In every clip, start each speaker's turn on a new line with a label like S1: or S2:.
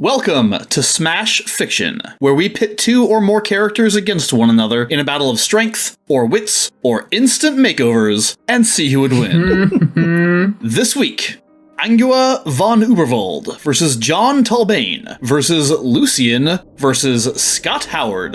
S1: Welcome to Smash Fiction, where we pit two or more characters against one another in a battle of strength, or wits, or instant makeovers, and see who would win. This week, Angua von Uberwald versus Jon Talbain versus Lucian versus Scott Howard.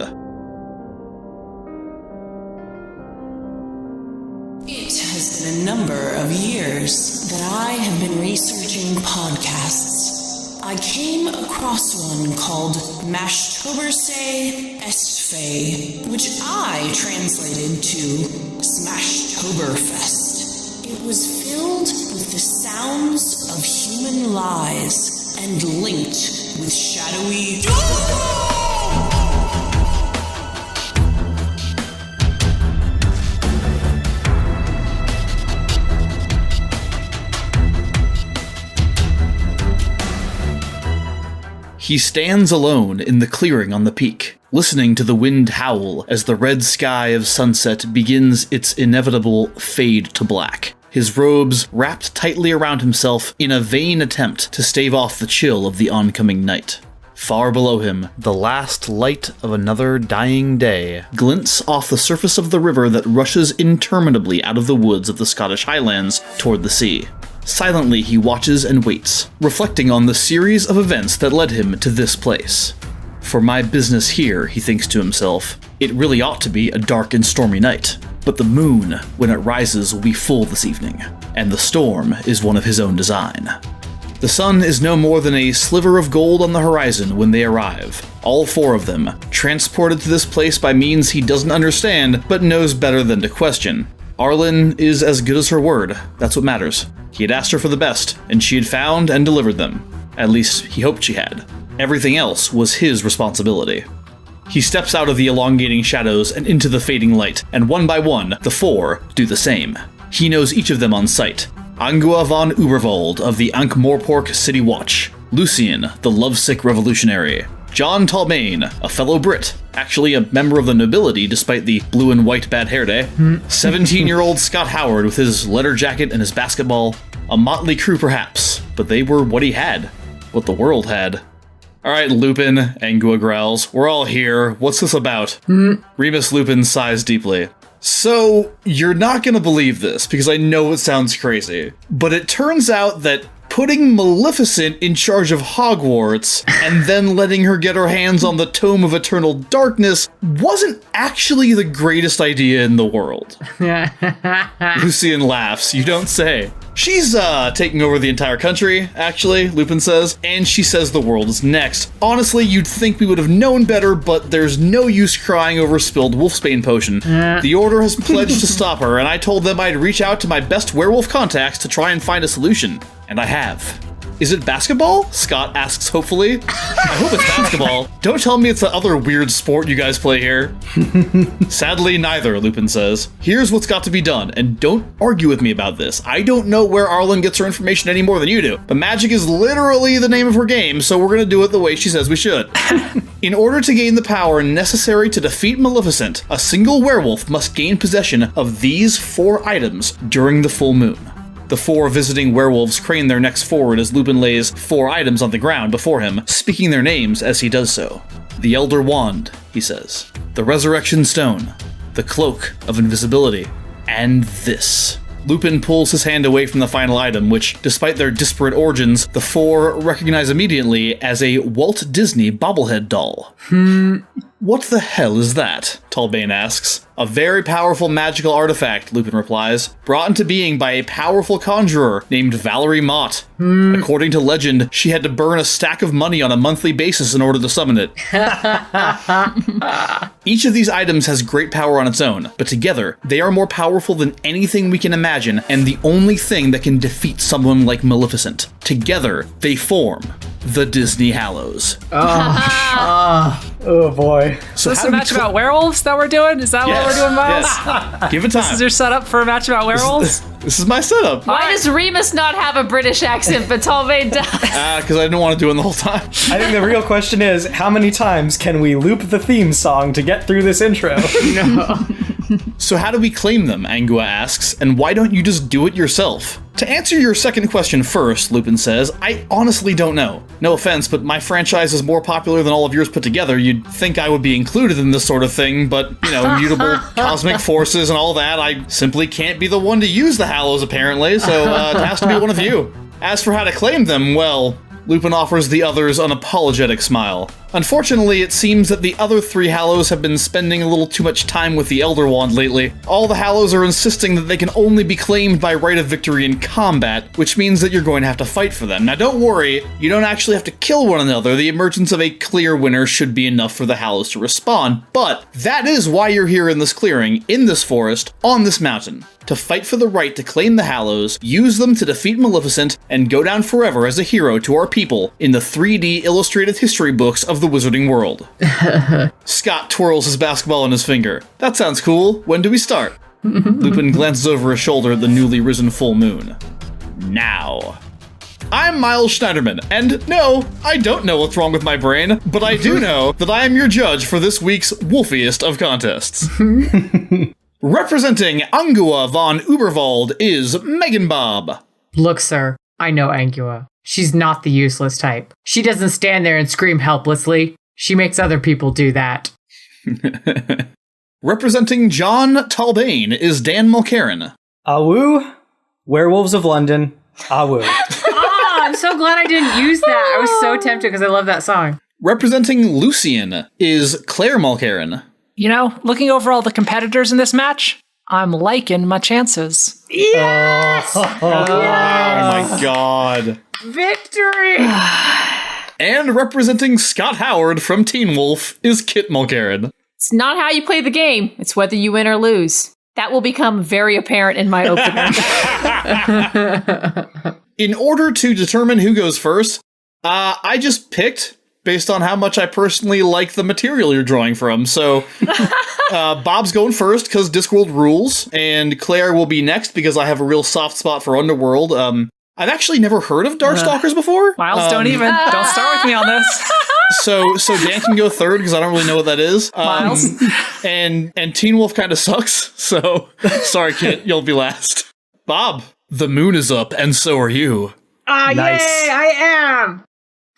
S2: It has been a number of years that I have been researching podcasts. I came across one called Smashtoberfest, which I translated to Smashtoberfest. It was filled with the sounds of human lies and linked with shadowy...
S1: He stands alone in the clearing on the peak, listening to the wind howl as the red sky of sunset begins its inevitable fade to black. His robes wrapped tightly around himself in a vain attempt to stave off the chill of the oncoming night. Far below him, the last light of another dying day glints off the surface of the river that rushes interminably out of the woods of the Scottish Highlands toward the sea. Silently, he watches and waits, reflecting on the series of events that led him to this place. For my business here, he thinks to himself, it really ought to be a dark and stormy night, but the moon, when it rises, will be full this evening, and the storm is one of his own design. The sun is no more than a sliver of gold on the horizon when they arrive, all four of them, transported to this place by means he doesn't understand, but knows better than to question. Arlen is as good as her word, that's what matters. He had asked her for the best, and she had found and delivered them. At least, he hoped she had. Everything else was his responsibility. He steps out of the elongating shadows and into the fading light, and one by one, the four do the same. He knows each of them on sight. Angua von Uberwald of the Ankh-Morpork City Watch. Lucian, the lovesick revolutionary. Jon Talbain, a fellow Brit, actually a member of the nobility despite the blue and white bad hair day. 17-year-old Scott Howard with his leather jacket and his basketball. A motley crew perhaps, but they were what he had. What the world had. Alright, Lupin, Angua growls. We're all here. What's this about? Remus Lupin sighs deeply. So, you're not gonna believe this, because I know it sounds crazy, but it turns out that putting Maleficent in charge of Hogwarts and then letting her get her hands on the Tome of Eternal Darkness wasn't actually the greatest idea in the world. Lucian laughs. You don't say. She's taking over the entire country, actually, Lupin says, and she says the world is next. Honestly, you'd think we would have known better, but there's no use crying over spilled wolfsbane potion. The Order has pledged to stop her, and I told them I'd reach out to my best werewolf contacts to try and find a solution. And I have. Is it basketball? Scott asks hopefully. I hope it's basketball. Don't tell me it's the other weird sport you guys play here. Sadly, neither, Lupin says. Here's what's got to be done, and don't argue with me about this. I don't know where Arlen gets her information any more than you do, but magic is literally the name of her game, so we're gonna do it the way she says we should. In order to gain the power necessary to defeat Maleficent, a single werewolf must gain possession of these 4 items during the full moon. The 4 visiting werewolves crane their necks forward as Lupin lays 4 items on the ground before him, speaking their names as he does so. The Elder Wand, he says. The Resurrection Stone. The Cloak of Invisibility. And this. Lupin pulls his hand away from the final item, which, despite their disparate origins, the 4 recognize immediately as a Walt Disney bobblehead doll. What the hell is that? Talbain asks. A very powerful magical artifact, Lupin replies, brought into being by a powerful conjurer named Valerie Mott. According to legend, she had to burn a stack of money on a monthly basis in order to summon it. Each of these items has great power on its own, but together, they are more powerful than anything we can imagine, and the only thing that can defeat someone like Maleficent. Together, they form the Disney Hallows.
S3: Oh boy.
S4: So this is a match about werewolves that we're doing? Is that what we're doing, Miles?
S1: Yes. Give it time.
S4: This is your setup for a match about werewolves?
S1: This is my setup.
S5: Why does Remus not have a British accent, but Talbain does?
S1: Because I didn't want to do it the whole time.
S3: I think the real question is, how many times can we loop the theme song to get through this intro?
S1: So how do we claim them, Angua asks, and why don't you just do it yourself? To answer your second question first, Lupin says, I honestly don't know. No offense, but my franchise is more popular than all of yours put together. You'd think I would be included in this sort of thing, but, immutable cosmic forces and all that, I simply can't be the one to use the Hallows, apparently, so it has to be one of you. As for how to claim them, well, Lupin offers the others an apologetic smile. Unfortunately, it seems that the other 3 Hallows have been spending a little too much time with the Elder Wand lately. All the Hallows are insisting that they can only be claimed by right of victory in combat, which means that you're going to have to fight for them. Now don't worry, you don't actually have to kill one another. The emergence of a clear winner should be enough for the Hallows to respawn, but that is why you're here in this clearing, in this forest, on this mountain. To fight for the right to claim the Hallows, use them to defeat Maleficent, and go down forever as a hero to our people in the 3D illustrated history books of the Wizarding World. Scott twirls his basketball in his finger. That sounds cool. When do we start? Lupin glances over his shoulder at the newly risen full moon. Now. I'm Miles Schneiderman, and no, I don't know what's wrong with my brain, but I do know that I am your judge for this week's wolfiest of contests. Representing Angua von Uberwald is Megan Bob.
S6: Look, sir, I know Angua. She's not the useless type. She doesn't stand there and scream helplessly. She makes other people do that.
S1: Representing Jon Talbain is Dan Mulcairn.
S3: Awoo, Werewolves of London, awoo.
S6: I'm so glad I didn't use that. I was so tempted because I love that song.
S1: Representing Lucian is Claire Mulcairn.
S4: Looking over all the competitors in this match, I'm liking my chances.
S6: Yes!
S1: Oh my god.
S6: Victory!
S1: And representing Scott Howard from Teen Wolf is Kit Mulcairn.
S5: It's not how you play the game. It's whether you win or lose. That will become very apparent in my opener.
S1: In order to determine who goes first, I just picked based on how much I personally like the material you're drawing from. So Bob's going first because Discworld rules, and Claire will be next because I have a real soft spot for Underworld. I've actually never heard of Darkstalkers before.
S4: Miles, don't start with me on this.
S1: So Dan can go third because I don't really know what that is.
S4: Miles.
S1: And Teen Wolf kind of sucks, so sorry, Kit, you'll be last. Bob, the moon is up, and so are you.
S3: Nice.
S6: Yay, I am!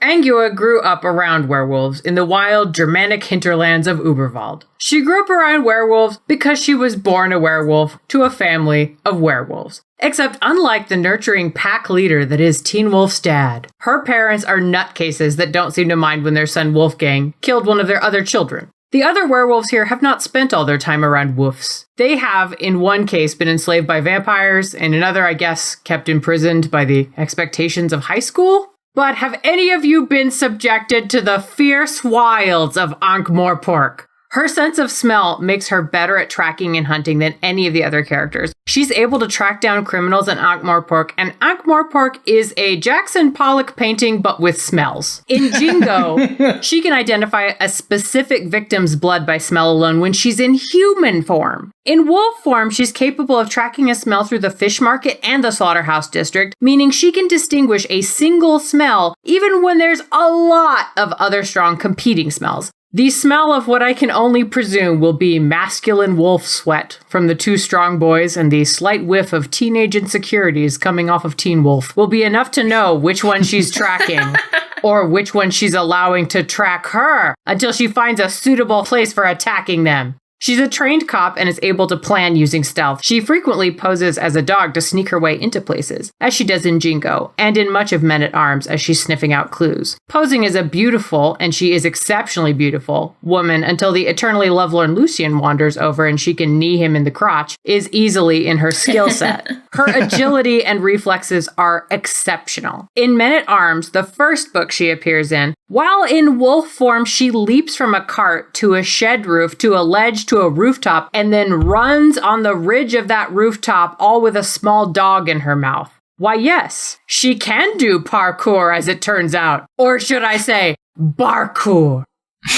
S6: Angua grew up around werewolves in the wild Germanic hinterlands of Uberwald. She grew up around werewolves because she was born a werewolf to a family of werewolves. Except unlike the nurturing pack leader that is Teen Wolf's dad, her parents are nutcases that don't seem to mind when their son Wolfgang killed one of their other children. The other werewolves here have not spent all their time around wolves. They have, in one case, been enslaved by vampires, and another, I guess, kept imprisoned by the expectations of high school? But have any of you been subjected to the fierce wilds of Ankh-Morpork? Her sense of smell makes her better at tracking and hunting than any of the other characters. She's able to track down criminals in Ankh-Morpork, and Ankh-Morpork is a Jackson Pollock painting but with smells. In Jingo, she can identify a specific victim's blood by smell alone when she's in human form. In wolf form, she's capable of tracking a smell through the fish market and the slaughterhouse district, meaning she can distinguish a single smell even when there's a lot of other strong competing smells. The smell of what I can only presume will be masculine wolf sweat from the two strong boys, and the slight whiff of teenage insecurities coming off of Teen Wolf will be enough to know which one she's tracking or which one she's allowing to track her until she finds a suitable place for attacking them. She's a trained cop and is able to plan using stealth. She frequently poses as a dog to sneak her way into places, as she does in Jingo, and in much of Men-at-Arms as she's sniffing out clues. Posing as a beautiful, and she is exceptionally beautiful, woman until the eternally lovelorn Lucian wanders over and she can knee him in the crotch is easily in her skill set. Her agility and reflexes are exceptional. In Men-at-Arms, the first book she appears in, while in wolf form, she leaps from a cart to a shed roof to a ledge to a rooftop and then runs on the ridge of that rooftop, all with a small dog in her mouth. Why, yes, she can do parkour, as it turns out. Or should I say, barkour.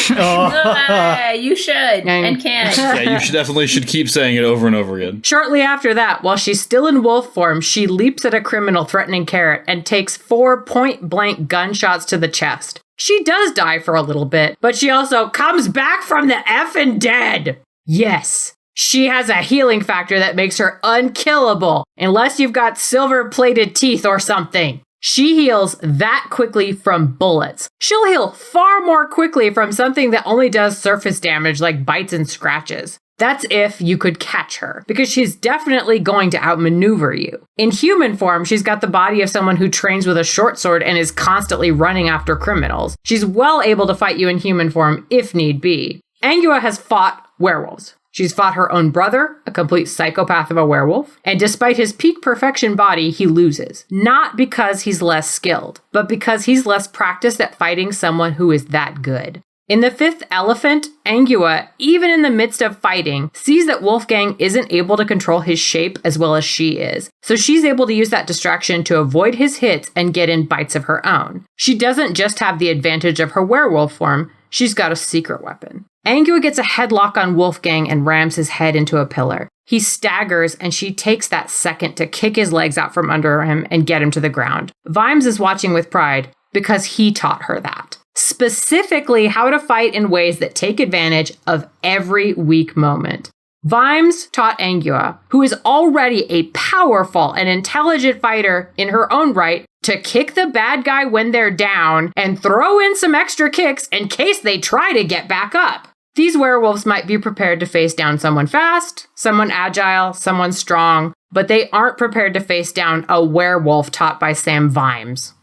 S5: You should and can.
S1: Yeah, you definitely should keep saying it over and over again.
S6: Shortly after that, while she's still in wolf form, she leaps at a criminal threatening Carrot and takes 4 point-blank gunshots to the chest. She does die for a little bit, but she also comes back from the effing dead. Yes, She has a healing factor that makes her unkillable, unless you've got silver-plated teeth or something. She heals that quickly from bullets. She'll heal far more quickly from something that only does surface damage like bites and scratches. That's if you could catch her, because she's definitely going to outmaneuver you. In human form, she's got the body of someone who trains with a short sword and is constantly running after criminals. She's well able to fight you in human form if need be. Angua has fought werewolves. She's fought her own brother, a complete psychopath of a werewolf, and despite his peak perfection body, he loses. Not because he's less skilled, but because he's less practiced at fighting someone who is that good. In the fifth elephant, Angua, even in the midst of fighting, sees that Wolfgang isn't able to control his shape as well as she is, so she's able to use that distraction to avoid his hits and get in bites of her own. She doesn't just have the advantage of her werewolf form, she's got a secret weapon. Angua gets a headlock on Wolfgang and rams his head into a pillar. He staggers, and she takes that second to kick his legs out from under him and get him to the ground. Vimes is watching with pride because he taught her that. Specifically, how to fight in ways that take advantage of every weak moment. Vimes taught Angua, who is already a powerful and intelligent fighter in her own right, to kick the bad guy when they're down and throw in some extra kicks in case they try to get back up. These werewolves might be prepared to face down someone fast, someone agile, someone strong, but they aren't prepared to face down a werewolf taught by Sam Vimes.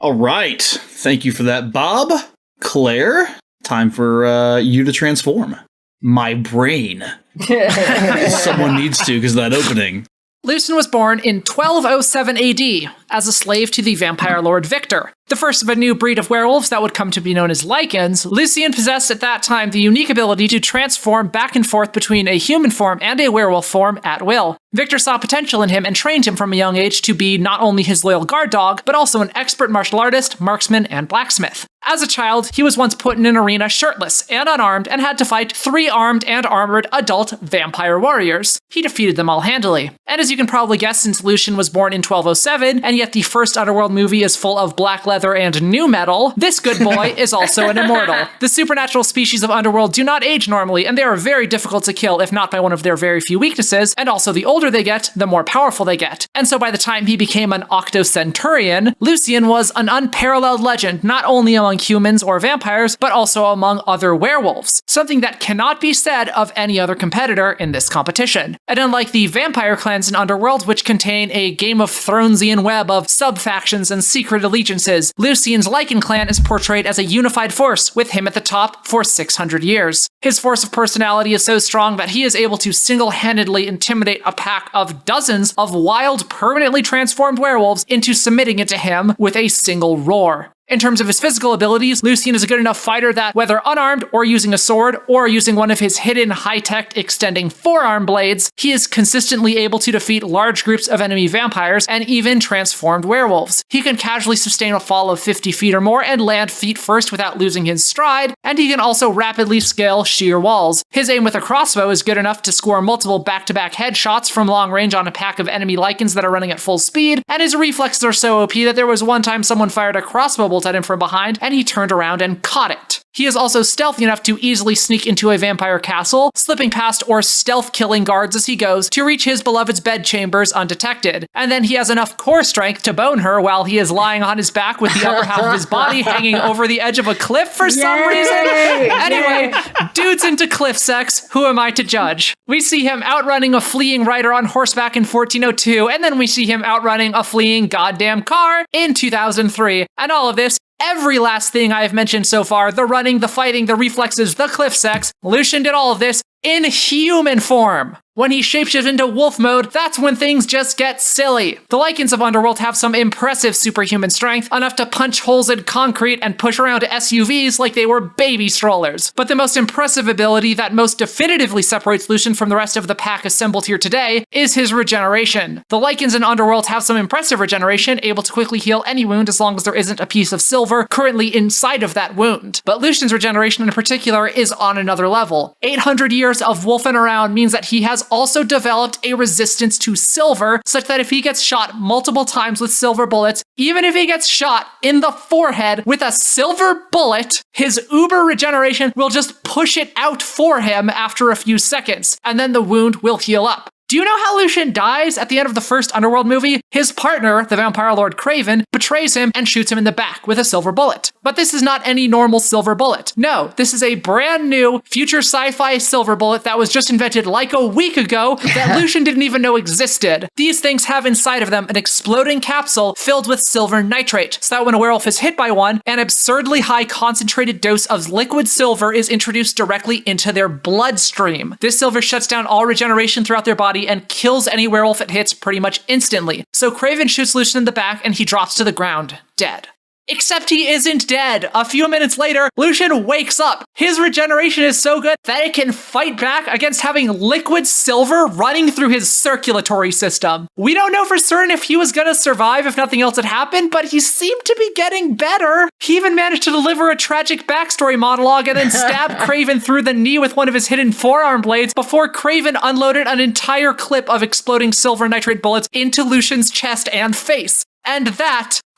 S1: All right. Thank you for that, Bob. Claire, time for you to transform. My brain. Someone needs to because of that opening.
S4: Lucian was born in 1207 AD as a slave to the vampire lord Victor, the first of a new breed of werewolves that would come to be known as lycans. Lucian possessed at that time the unique ability to transform back and forth between a human form and a werewolf form at will. Victor saw potential in him and trained him from a young age to be not only his loyal guard dog, but also an expert martial artist, marksman, and blacksmith. As a child, he was once put in an arena shirtless and unarmed and had to fight 3 armed and armored adult vampire warriors. He defeated them all handily. And as you can probably guess, since Lucian was born in 1207, and yet the first Underworld movie is full of black leather and new metal, this good boy is also an immortal. The supernatural species of Underworld do not age normally, and they are very difficult to kill if not by one of their very few weaknesses, and also the older they get, the more powerful they get. And so by the time he became an octocenturion, Lucian was an unparalleled legend, not only among humans or vampires, but also among other werewolves, something that cannot be said of any other competitor in this competition. And unlike the vampire clans in Underworld, which contain a Game of Thronesian web of sub-factions and secret allegiances, Lucian's Lycan clan is portrayed as a unified force, with him at the top for 600 years. His force of personality is so strong that he is able to single-handedly intimidate a pack of dozens of wild, permanently transformed werewolves into submitting it to him with a single roar. In terms of his physical abilities, Lucian is a good enough fighter that, whether unarmed or using a sword, or using one of his hidden high-tech extending forearm blades, he is consistently able to defeat large groups of enemy vampires and even transformed werewolves. He can casually sustain a fall of 50 feet or more and land feet first without losing his stride, and he can also rapidly scale sheer walls. His aim with a crossbow is good enough to score multiple back-to-back headshots from long range on a pack of enemy lycans that are running at full speed, and his reflexes are so OP that there was one time someone fired a crossbow bolt at him from behind, and he turned around and caught it. He is also stealthy enough to easily sneak into a vampire castle, slipping past or stealth-killing guards as he goes to reach his beloved's bedchambers undetected. And then he has enough core strength to bone her while he is lying on his back with the upper half of his body hanging over the edge of a cliff for some reason. Anyway, dude's into cliff sex, who am I to judge? We see him outrunning a fleeing rider on horseback in 1402, and then we see him outrunning a fleeing goddamn car in 2003. And all of this, every last thing I have mentioned so far, the running, the fighting, the reflexes, the cliff sex, Lucian did all of this in human form. When he shapeshifts into wolf mode, that's when things just get silly. The Lycans of Underworld have some impressive superhuman strength, enough to punch holes in concrete and push around SUVs like they were baby strollers. But the most impressive ability that most definitively separates Lucian from the rest of the pack assembled here today is his regeneration. The Lycans in Underworld have some impressive regeneration, able to quickly heal any wound as long as there isn't a piece of silver currently inside of that wound. But Lucian's regeneration in particular is on another level. 800 years of wolfing around means that he has has also developed a resistance to silver, such that if he gets shot multiple times with silver bullets, even if he gets shot in the forehead with a silver bullet, his uber regeneration will just push it out for him after a few seconds, and then the wound will heal up. Do you know how Lucian dies at the end of the first Underworld movie? His partner, the vampire lord Craven, betrays him and shoots him in the back with a silver bullet. But this is not any normal silver bullet. No, this is a brand new future sci-fi silver bullet that was just invented like a week ago that Lucian didn't even know existed. These things have inside of them an exploding capsule filled with silver nitrate, so that when a werewolf is hit by one, an absurdly high concentrated dose of liquid silver is introduced directly into their bloodstream. This silver shuts down all regeneration throughout their body and kills any werewolf it hits pretty much instantly. So Craven shoots Lucian in the back and he drops to the ground, dead. Except he isn't dead. A few minutes later, Lucian wakes up. His regeneration is so good that it can fight back against having liquid silver running through his circulatory system. We don't know for certain if he was gonna survive if nothing else had happened, but he seemed to be getting better. He even managed to deliver a tragic backstory monologue and then stab Craven through the knee with one of his hidden forearm blades before Craven unloaded an entire clip of exploding silver nitrate bullets into Lucian's chest and face. And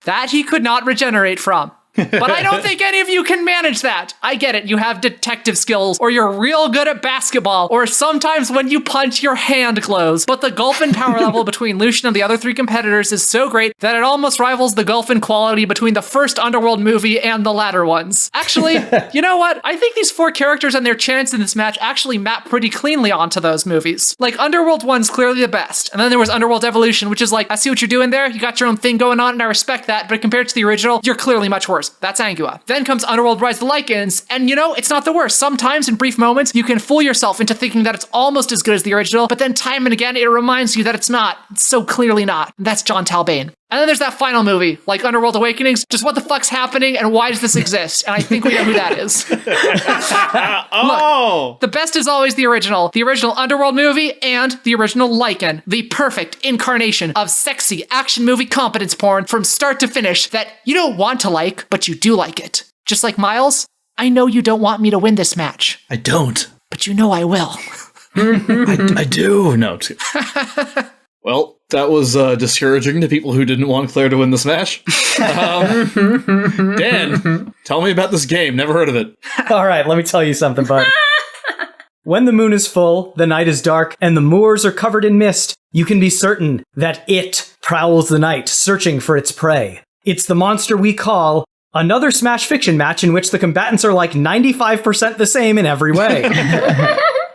S4: that he could not regenerate from. But I don't think any of you can manage that. I get it. You have detective skills, or you're real good at basketball, or sometimes when you punch, your hand glows. But the gulf in power level between Lucian and the other three competitors is so great that it almost rivals the gulf in quality between the first Underworld movie and the latter ones. Actually, you know what? I think these four characters and their chance in this match actually map pretty cleanly onto those movies. Like, Underworld 1's clearly the best, and then there was Underworld Evolution, which is like, I see what you're doing there, you got your own thing going on, and I respect that, but compared to the original, you're clearly much worse. That's Angua. Then comes Underworld Rise of the Lycans, and you know, it's not the worst. Sometimes in brief moments, you can fool yourself into thinking that it's almost as good as the original, but then time and again, it reminds you that it's not. It's so clearly not. That's Jon Talbain. And then there's that final movie, like Underworld Awakenings. Just what the fuck's happening and why does this exist? And I think we know who that is. Look, the best is always the original. The original Underworld movie and the original Lycan. The perfect incarnation of sexy action movie competence porn from start to finish that you don't want to like, but you do like it. Just like Miles, I know you don't want me to win this match.
S1: I don't.
S4: But you know I will.
S1: I do. No. Well, that was discouraging to people who didn't want Claire to win this match. Dan, tell me about this game. Never heard of it.
S3: All right, let me tell you something, bud. When the moon is full, the night is dark, and the moors are covered in mist, you can be certain that it prowls the night, searching for its prey. It's the monster we call another Smash Fiction match in which the combatants are like 95% the same in every way.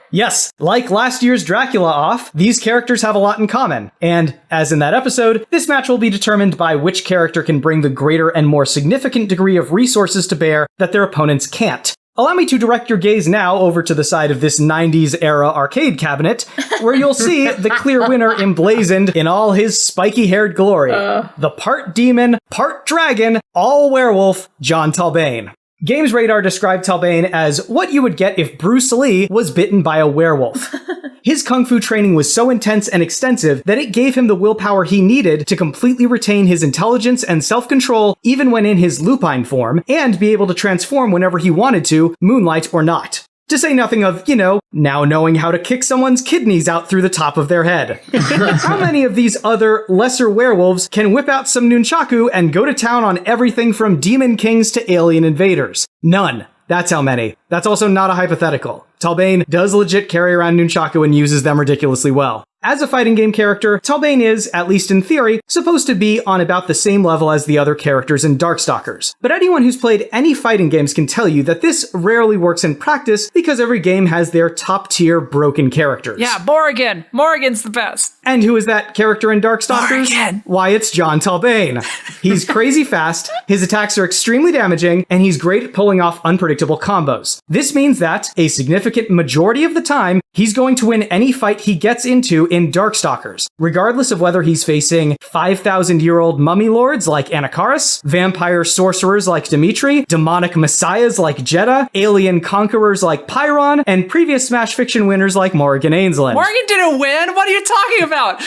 S3: Yes, like last year's Dracula off, these characters have a lot in common, and, as in that episode, this match will be determined by which character can bring the greater and more significant degree of resources to bear that their opponents can't. Allow me to direct your gaze now over to the side of this 90s-era arcade cabinet, where you'll see the clear winner emblazoned in all his spiky-haired glory. The part demon, part dragon, all werewolf, Jon Talbain. Games Radar described Talbain as what you would get if Bruce Lee was bitten by a werewolf. His kung fu training was so intense and extensive that it gave him the willpower he needed to completely retain his intelligence and self-control even when in his lupine form, and be able to transform whenever he wanted to, moonlight or not. To say nothing of, now knowing how to kick someone's kidneys out through the top of their head. How many of these other, lesser werewolves can whip out some nunchaku and go to town on everything from demon kings to alien invaders? None. That's how many. That's also not a hypothetical. Talbain does legit carry around nunchaku and uses them ridiculously well. As a fighting game character, Talbain is, at least in theory, supposed to be on about the same level as the other characters in Darkstalkers. But anyone who's played any fighting games can tell you that this rarely works in practice because every game has their top-tier broken characters.
S4: Yeah, Morrigan. Morrigan's the best.
S3: And who is that character in Darkstalkers?
S4: Morrigan.
S3: Why, it's Jon Talbain. He's crazy fast, his attacks are extremely damaging, and he's great at pulling off unpredictable combos. This means that, a significant majority of the time, he's going to win any fight he gets into in Darkstalkers, regardless of whether he's facing 5,000-year-old mummy lords like Anakaris, vampire sorcerers like Dimitri, demonic messiahs like Jeddah, alien conquerors like Pyron, and previous Smash Fiction winners like Morrigan Ainsland.
S4: Morrigan didn't win? What are you talking about?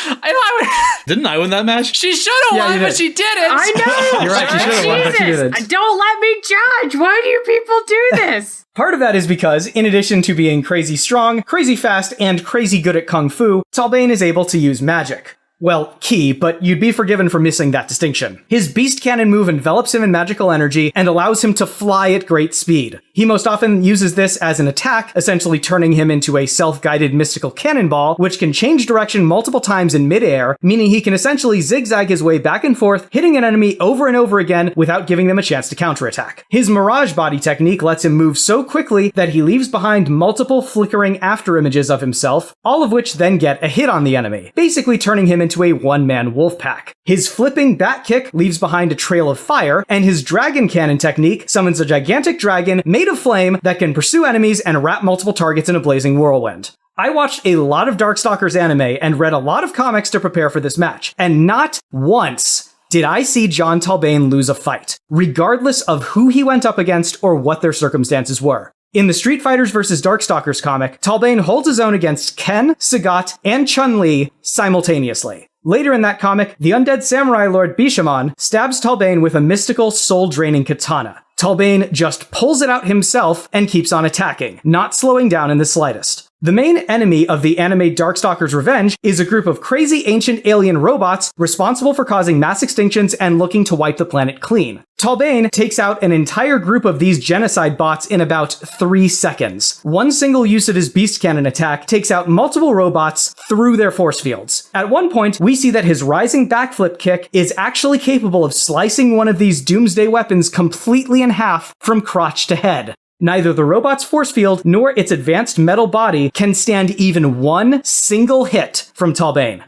S1: Didn't I win that match?
S4: She should have won, but she didn't.
S6: I know.
S3: You're right, she should have won, but she didn't.
S6: Don't let me judge. Why do you people do this?
S3: Part of that is because, in addition to being crazy strong, crazy fast, and crazy good at kung fu, Talbain is able to use magic. Well, ki, but you'd be forgiven for missing that distinction. His beast cannon move envelops him in magical energy and allows him to fly at great speed. He most often uses this as an attack, essentially turning him into a self-guided mystical cannonball, which can change direction multiple times in midair, meaning he can essentially zigzag his way back and forth, hitting an enemy over and over again without giving them a chance to counterattack. His mirage body technique lets him move so quickly that he leaves behind multiple flickering afterimages of himself, all of which then get a hit on the enemy, basically turning him into a one-man wolf pack. His flipping bat kick leaves behind a trail of fire, and his dragon cannon technique summons a gigantic dragon made of flame that can pursue enemies and wrap multiple targets in a blazing whirlwind. I watched a lot of Darkstalkers anime and read a lot of comics to prepare for this match, and not once did I see Jon Talbain lose a fight, regardless of who he went up against or what their circumstances were. In the Street Fighters vs. Darkstalkers comic, Talbain holds his own against Ken, Sagat, and Chun-Li simultaneously. Later in that comic, the undead samurai lord Bishamon stabs Talbain with a mystical, soul-draining katana. Talbain just pulls it out himself and keeps on attacking, not slowing down in the slightest. The main enemy of the anime Darkstalkers Revenge is a group of crazy ancient alien robots responsible for causing mass extinctions and looking to wipe the planet clean. Talbain takes out an entire group of these genocide bots in about 3 seconds. One single use of his beast cannon attack takes out multiple robots through their force fields. At one point, we see that his rising backflip kick is actually capable of slicing one of these doomsday weapons completely in half from crotch to head. Neither the robot's force field nor its advanced metal body can stand even one single hit from Talbain.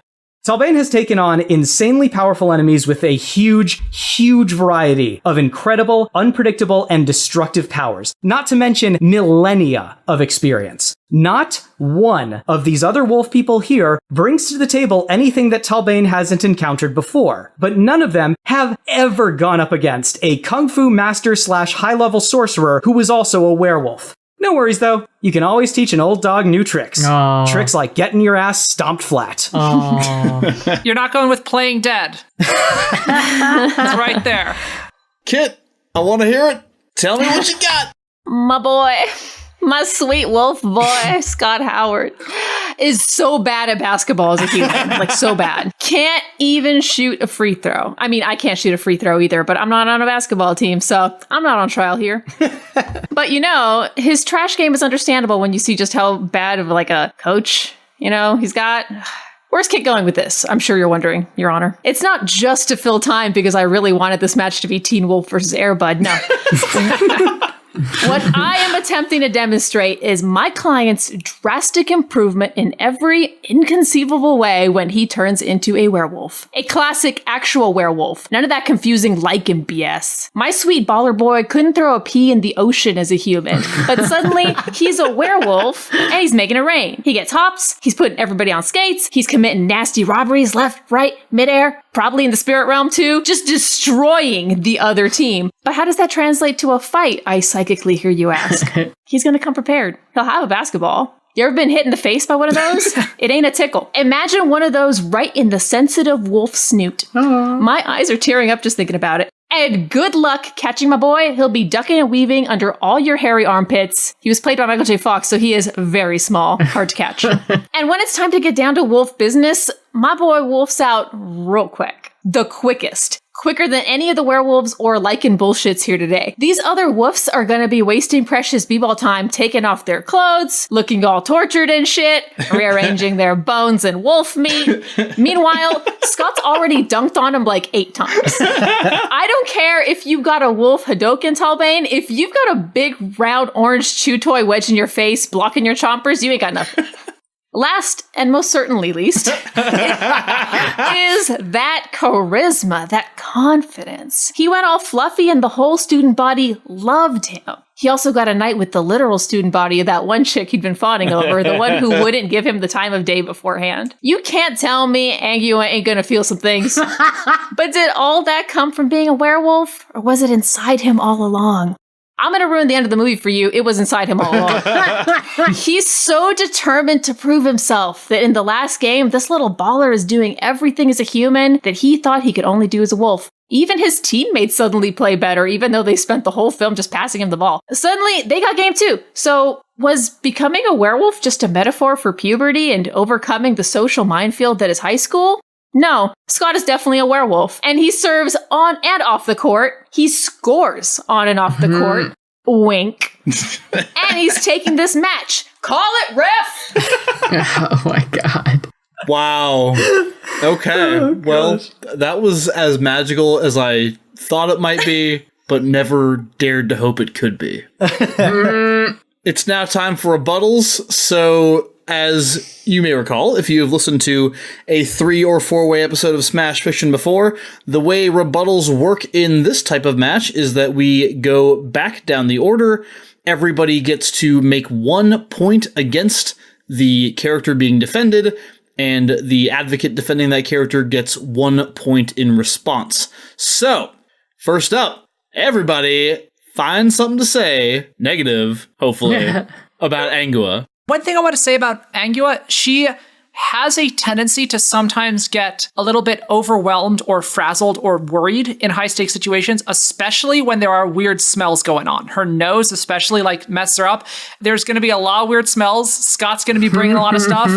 S3: Talbain has taken on insanely powerful enemies with a huge variety of incredible, unpredictable, and destructive powers, not to mention millennia of experience. Not one of these other wolf people here brings to the table anything that Talbain hasn't encountered before, but none of them have ever gone up against a kung fu master / high-level sorcerer who was also a werewolf. No worries though, you can always teach an old dog new tricks.
S6: Aww.
S3: Tricks like getting your ass stomped flat.
S4: You're not going with playing dead. It's right there.
S1: Kit, I want to hear it. Tell me what you got.
S5: My boy, my sweet wolf boy, Scott Howard, is so bad at basketball as a human. Like, so bad. Can't even shoot a free throw. I mean, I can't shoot a free throw either, but I'm not on a basketball team, so I'm not on trial here. But you know, his trash game is understandable when you see just how bad of like a coach, you know, he's got. Where's Kit going with this? I'm sure you're wondering, Your Honor. It's not just to fill time because I really wanted this match to be Teen Wolf versus Airbud. No. What I am attempting to demonstrate is my client's drastic improvement in every inconceivable way when he turns into a werewolf. A classic actual werewolf. None of that confusing lycan BS. My sweet baller boy couldn't throw a pea in the ocean as a human, but suddenly he's a werewolf and he's making it rain. He gets hops, he's putting everybody on skates, he's committing nasty robberies left, right, midair, probably in the spirit realm too, just destroying the other team. But how does that translate to a fight, I psychically hear you ask? He's gonna come prepared. He'll have a basketball. You ever been hit in the face by one of those? It ain't a tickle. Imagine one of those right in the sensitive wolf snoot. Aww. My eyes are tearing up just thinking about it. And good luck catching my boy. He'll be ducking and weaving under all your hairy armpits. He was played by Michael J. Fox, so he is very small, hard to catch. And when it's time to get down to wolf business, my boy wolfs out real quick. The quickest. Quicker than any of the werewolves or lycan bullshits here today. These other woofs are gonna be wasting precious b-ball time taking off their clothes, looking all tortured and shit, rearranging their bones and wolf meat. Meanwhile, Scott's already dunked on him like 8 times. I don't care if you've got a wolf Hadoken, Talbain. If you've got a big round orange chew toy wedged in your face, blocking your chompers, you ain't got nothing. Last, and most certainly least, is that charisma, that confidence. He went all fluffy and the whole student body loved him. He also got a night with the literal student body of that one chick he'd been fawning over, the one who wouldn't give him the time of day beforehand. You can't tell me Angua ain't gonna feel some things. But did all that come from being a werewolf, or was it inside him all along? I'm going to ruin the end of the movie for you. It was inside him all along. He's so determined to prove himself that in the last game, this little baller is doing everything as a human that he thought he could only do as a wolf. Even his teammates suddenly play better, even though they spent the whole film just passing him the ball. Suddenly, they got game too. So, was becoming a werewolf just a metaphor for puberty and overcoming the social minefield that is high school? No, Scott is definitely a werewolf, and he serves on and off the court. He scores on and off the court. Wink. And he's taking this match. Call it, ref!
S6: Oh my god.
S1: Wow. Okay. Well, that was as magical as I thought it might be, but never dared to hope it could be. It's now time for rebuttals. So, as you may recall, if you have listened to a 3 or 4-way episode of Smash Fiction before, the way rebuttals work in this type of match is that we go back down the order. Everybody gets to make 1 point against the character being defended, and the advocate defending that character gets 1 point in response. So, first up, everybody find something to say, negative, hopefully, about Angua.
S4: One thing I want to say about Angua, she has a tendency to sometimes get a little bit overwhelmed or frazzled or worried in high stakes situations, especially when there are weird smells going on. Her nose especially messes her up. There's going to be a lot of weird smells. Scott's going to be bringing a lot of stuff.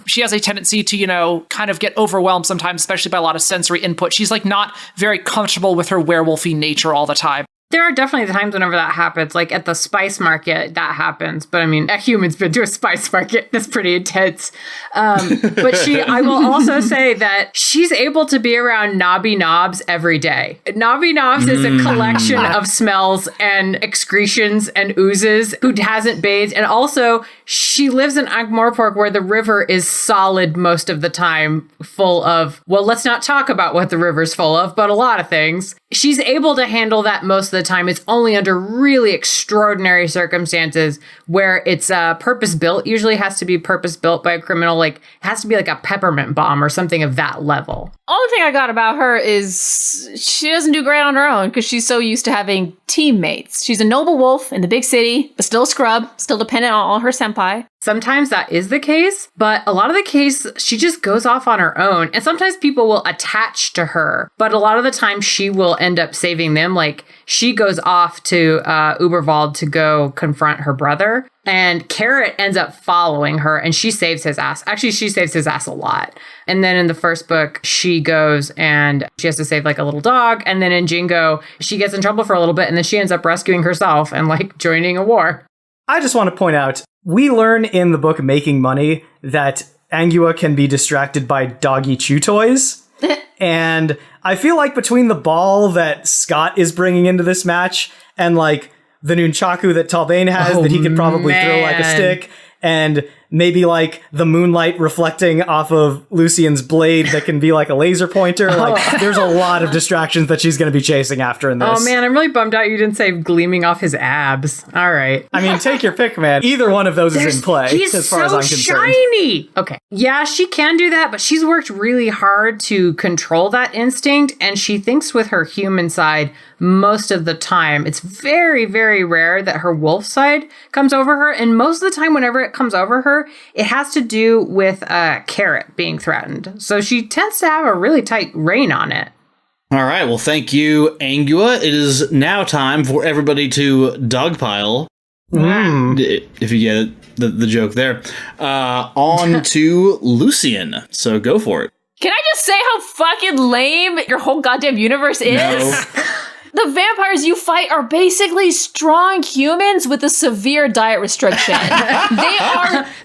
S4: She has a tendency to, kind of get overwhelmed sometimes, especially by a lot of sensory input. She's not very comfortable with her werewolfy nature all the time.
S6: There are definitely times whenever that happens, like at the spice market, that happens. But I mean, a human's been to a spice market. That's pretty intense. But I will also say that she's able to be around knobby knobs every day. Knobby knobs is a collection of smells and excretions and oozes who hasn't bathed. And also, she lives in Ankh-Morpork where the river is solid most of the time, full of, well, let's not talk about what the river's full of, but a lot of things. She's able to handle that most of the time. It's only under really extraordinary circumstances where it's purpose-built. Usually has to be purpose-built by a criminal. It has to be like a peppermint bomb or something of that level.
S5: Only thing I got about her is she doesn't do great on her own because she's so used to having teammates. She's a noble wolf in the big city, but still a scrub, still dependent on all her senpai.
S6: Sometimes that is the case, but a lot of the case, she just goes off on her own. And sometimes people will attach to her, but a lot of the time she will end up saving them. She goes off to Uberwald to go confront her brother, and Carrot ends up following her, and she saves his ass. Actually, she saves his ass a lot. And then in the first book, she goes and she has to save a little dog. And then in Jingo, she gets in trouble for a little bit, and then she ends up rescuing herself and joining a war.
S3: I just want to point out, we learn in the book Making Money that Angua can be distracted by doggy chew toys. And I feel like between the ball that Scott is bringing into this match and the nunchaku that Talbain has that he could probably throw like a stick, and maybe the moonlight reflecting off of Lucian's blade that can be like a laser pointer. There's a lot of distractions that she's going to be chasing after in this.
S6: Oh man, I'm really bummed out you didn't say gleaming off his abs. All right.
S3: I mean, take your pick, man. Either one of those is in play as far as I'm concerned.
S6: Shiny. Okay. Yeah, she can do that, but she's worked really hard to control that instinct, and she thinks with her human side most of the time. It's very, very rare that her wolf side comes over her, and most of the time whenever it comes over her, it has to do with Carrot being threatened. So she tends to have a really tight rein on it.
S1: All right, well, thank you, Angua. It is now time for everybody to dogpile. If you get it, the joke there. On to Lucian. So go for it.
S5: Can I just say how fucking lame your whole goddamn universe is?
S1: No.
S5: The vampires you fight are basically strong humans with a severe diet restriction.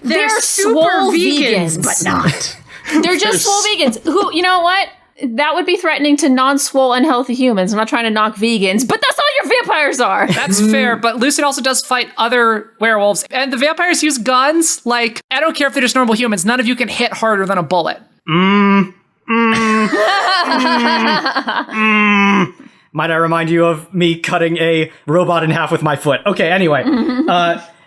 S5: They're
S6: super
S5: swole
S6: vegans,
S5: vegans,
S6: but not.
S5: They're just swole vegans. Who, you know what? That would be threatening to non-swole, unhealthy humans. I'm not trying to knock vegans, but that's all your vampires are.
S4: That's fair, but Lucian also does fight other werewolves, and the vampires use guns. I don't care if they're just normal humans. None of you can hit harder than a bullet.
S3: Might I remind you of me cutting a robot in half with my foot? Okay, anyway.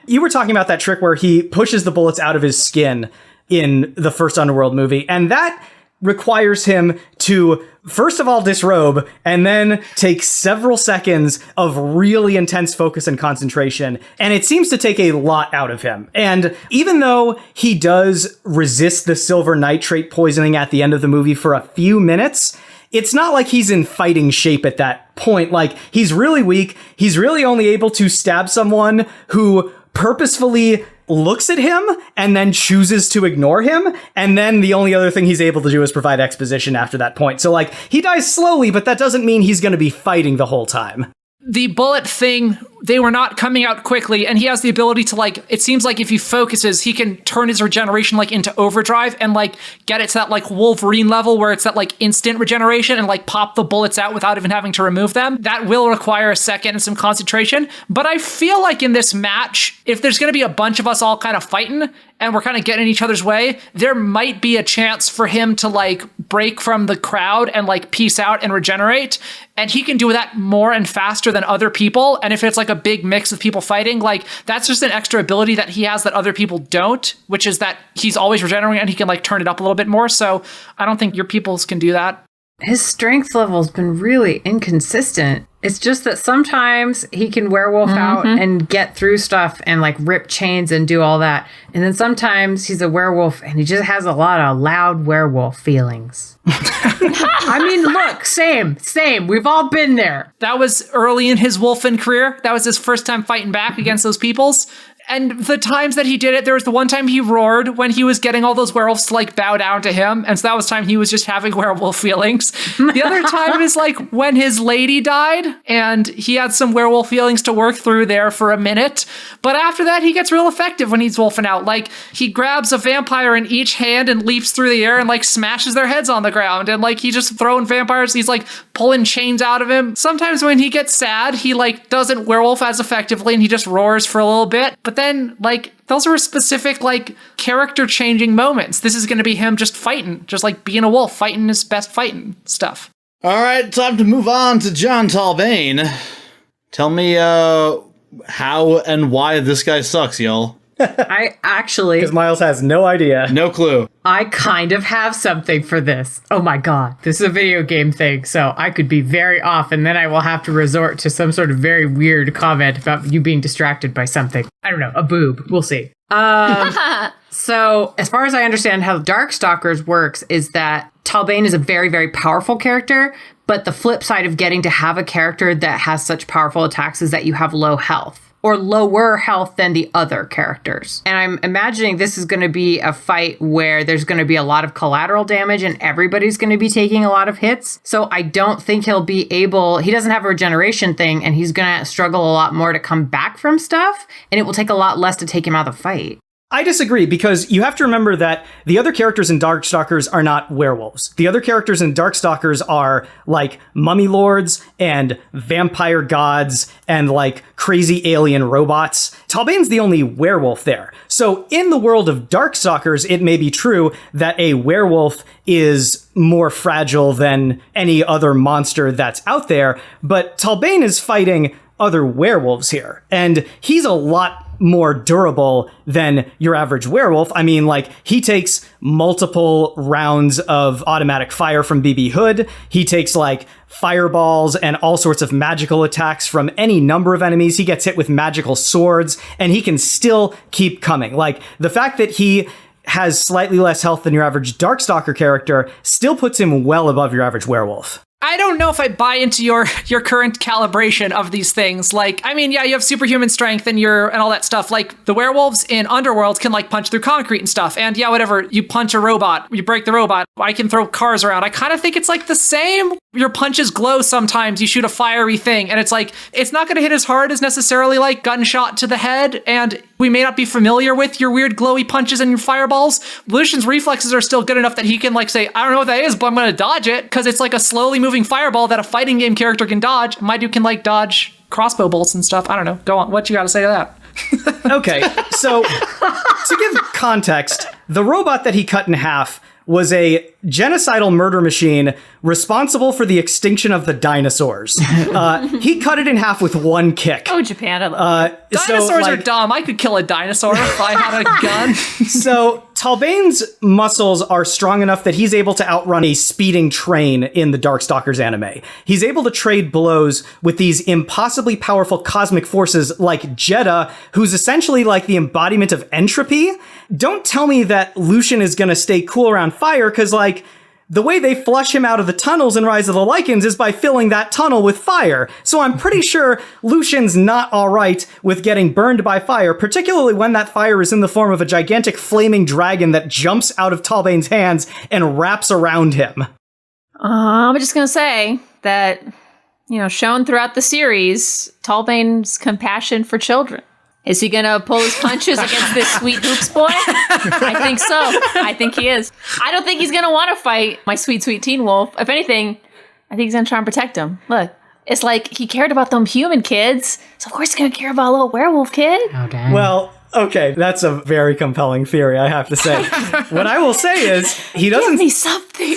S3: You were talking about that trick where he pushes the bullets out of his skin in the first Underworld movie, and that requires him to, first of all, disrobe, and then take several seconds of really intense focus and concentration, and it seems to take a lot out of him. And even though he does resist the silver nitrate poisoning at the end of the movie for a few minutes, it's not like he's in fighting shape at that point. Like, he's really weak. He's really only able to stab someone who purposefully looks at him and then chooses to ignore him. And then the only other thing he's able to do is provide exposition after that point. So, like, he dies slowly, but that doesn't mean he's going to be fighting the whole time.
S4: The bullet thing, they were not coming out quickly, and he has the ability to, like, it seems like if he focuses, he can turn his regeneration, like, into overdrive and, like, get it to that, like, Wolverine level where it's that, like, instant regeneration and, like, pop the bullets out without even having to remove them. That will require a second and some concentration, but I feel like in this match, if there's going to be a bunch of us all kind of fighting and we're kind of getting in each other's way, there might be a chance for him to, like, break from the crowd and, like, peace out and regenerate, and he can do that more and faster than other people, and if it's, like, a big mix of people fighting, like, that's just an extra ability that he has that other people don't, which is that he's always regenerating and he can, like, turn it up a little bit more. So I don't think your peoples can do that.
S6: His strength level's been really inconsistent. It's just that sometimes he can werewolf out and get through stuff and, like, rip chains and do all that. And then sometimes he's a werewolf and he just has a lot of loud werewolf feelings. I mean, look, same. We've all been there.
S4: That was early in his wolfen career. That was his first time fighting back against those peoples. And the times that he did it, there was the one time he roared when he was getting all those werewolves to, like, bow down to him. And so that was time he was just having werewolf feelings. The other time is, like, when his lady died and he had some werewolf feelings to work through there for a minute. But after that, he gets real effective when he's wolfing out. Like, he grabs a vampire in each hand and leaps through the air and, like, smashes their heads on the ground. And, like, he's just throwing vampires. He's, like, pulling chains out of him. Sometimes when he gets sad, he, like, doesn't werewolf as effectively and he just roars for a little bit. But then, like, those are specific, like, character changing moments. This is going to be him just fighting, just like being a wolf, fighting his best fighting stuff.
S1: All right, time to move on to Jon Talbain. Tell me how and why this guy sucks, y'all.
S6: I actually...
S3: Because Miles has no idea.
S1: No clue.
S6: I kind of have something for this. Oh my god. This is a video game thing, so I could be very off, and then I will have to resort to some sort of very weird comment about you being distracted by something. I don't know, a boob. We'll see. So, as far as I understand how Darkstalkers works is that Talbain is a very, very powerful character, but the flip side of getting to have a character that has such powerful attacks is that you have low health. Or lower health than the other characters. And I'm imagining this is going to be a fight where there's going to be a lot of collateral damage and everybody's going to be taking a lot of hits. So I don't think he'll be able... He doesn't have a regeneration thing, and he's going to struggle a lot more to come back from stuff, and it will take a lot less to take him out of the fight.
S3: I disagree, because you have to remember that the other characters in Darkstalkers are not werewolves. The other characters in Darkstalkers are, like, mummy lords and vampire gods and, like, crazy alien robots. Talbain's the only werewolf there. So in the world of Darkstalkers, it may be true that a werewolf is more fragile than any other monster that's out there, but Talbain is fighting other werewolves here, and he's a lot more durable than your average werewolf. I mean, like, he takes multiple rounds of automatic fire from BB Hood. He takes, like, fireballs and all sorts of magical attacks from any number of enemies. He gets hit with magical swords, and he can still keep coming. Like, the fact that he has slightly less health than your average Darkstalker character still puts him well above your average werewolf.
S4: I don't know if I buy into your current calibration of these things. Like, I mean, yeah, you have superhuman strength and all that stuff. Like, the werewolves in Underworld can, like, punch through concrete and stuff. And yeah, whatever, you punch a robot, you break the robot. I can throw cars around. I kind of think it's, like, the same. Your punches glow sometimes. You shoot a fiery thing, and it's like, it's not going to hit as hard as necessarily, like, gunshot to the head. And we may not be familiar with your weird glowy punches and your fireballs. Lucian's reflexes are still good enough that he can, like, say, I don't know what that is, but I'm going to dodge it, because it's like a slowly moving fireball that a fighting game character can dodge. My dude can, like, dodge crossbow bolts and stuff. I don't know. Go on. What you got to say to that?
S3: Okay, so to give context, the robot that he cut in half was a genocidal murder machine responsible for the extinction of the dinosaurs. He cut it in half with one kick.
S5: Oh, Japan.
S4: Dinosaurs are dumb. I could kill a dinosaur if I had a gun.
S3: So Talbain's muscles are strong enough that he's able to outrun a speeding train in the Darkstalkers anime. He's able to trade blows with these impossibly powerful cosmic forces like Jeddah, who's essentially like the embodiment of entropy. Don't tell me that Lucian is going to stay cool around fire, because, like, the way they flush him out of the tunnels in Rise of the Lycans is by filling that tunnel with fire. So I'm pretty sure Lucian's not all right with getting burned by fire, particularly when that fire is in the form of a gigantic flaming dragon that jumps out of Talbain's hands and wraps around him.
S5: I'm just going to say that, shown throughout the series, Talbain's compassion for children. Is he going to pull his punches against this sweet hoops boy? I think so. I think he is. I don't think he's going to want to fight my sweet, sweet teen wolf. If anything, I think he's going to try and protect him. Look, it's like he cared about them human kids, so of course he's going to care about a little werewolf kid.
S6: Oh, dang.
S3: Well, okay, that's a very compelling theory, I have to say. What I will say is, he doesn't...
S5: Give me something.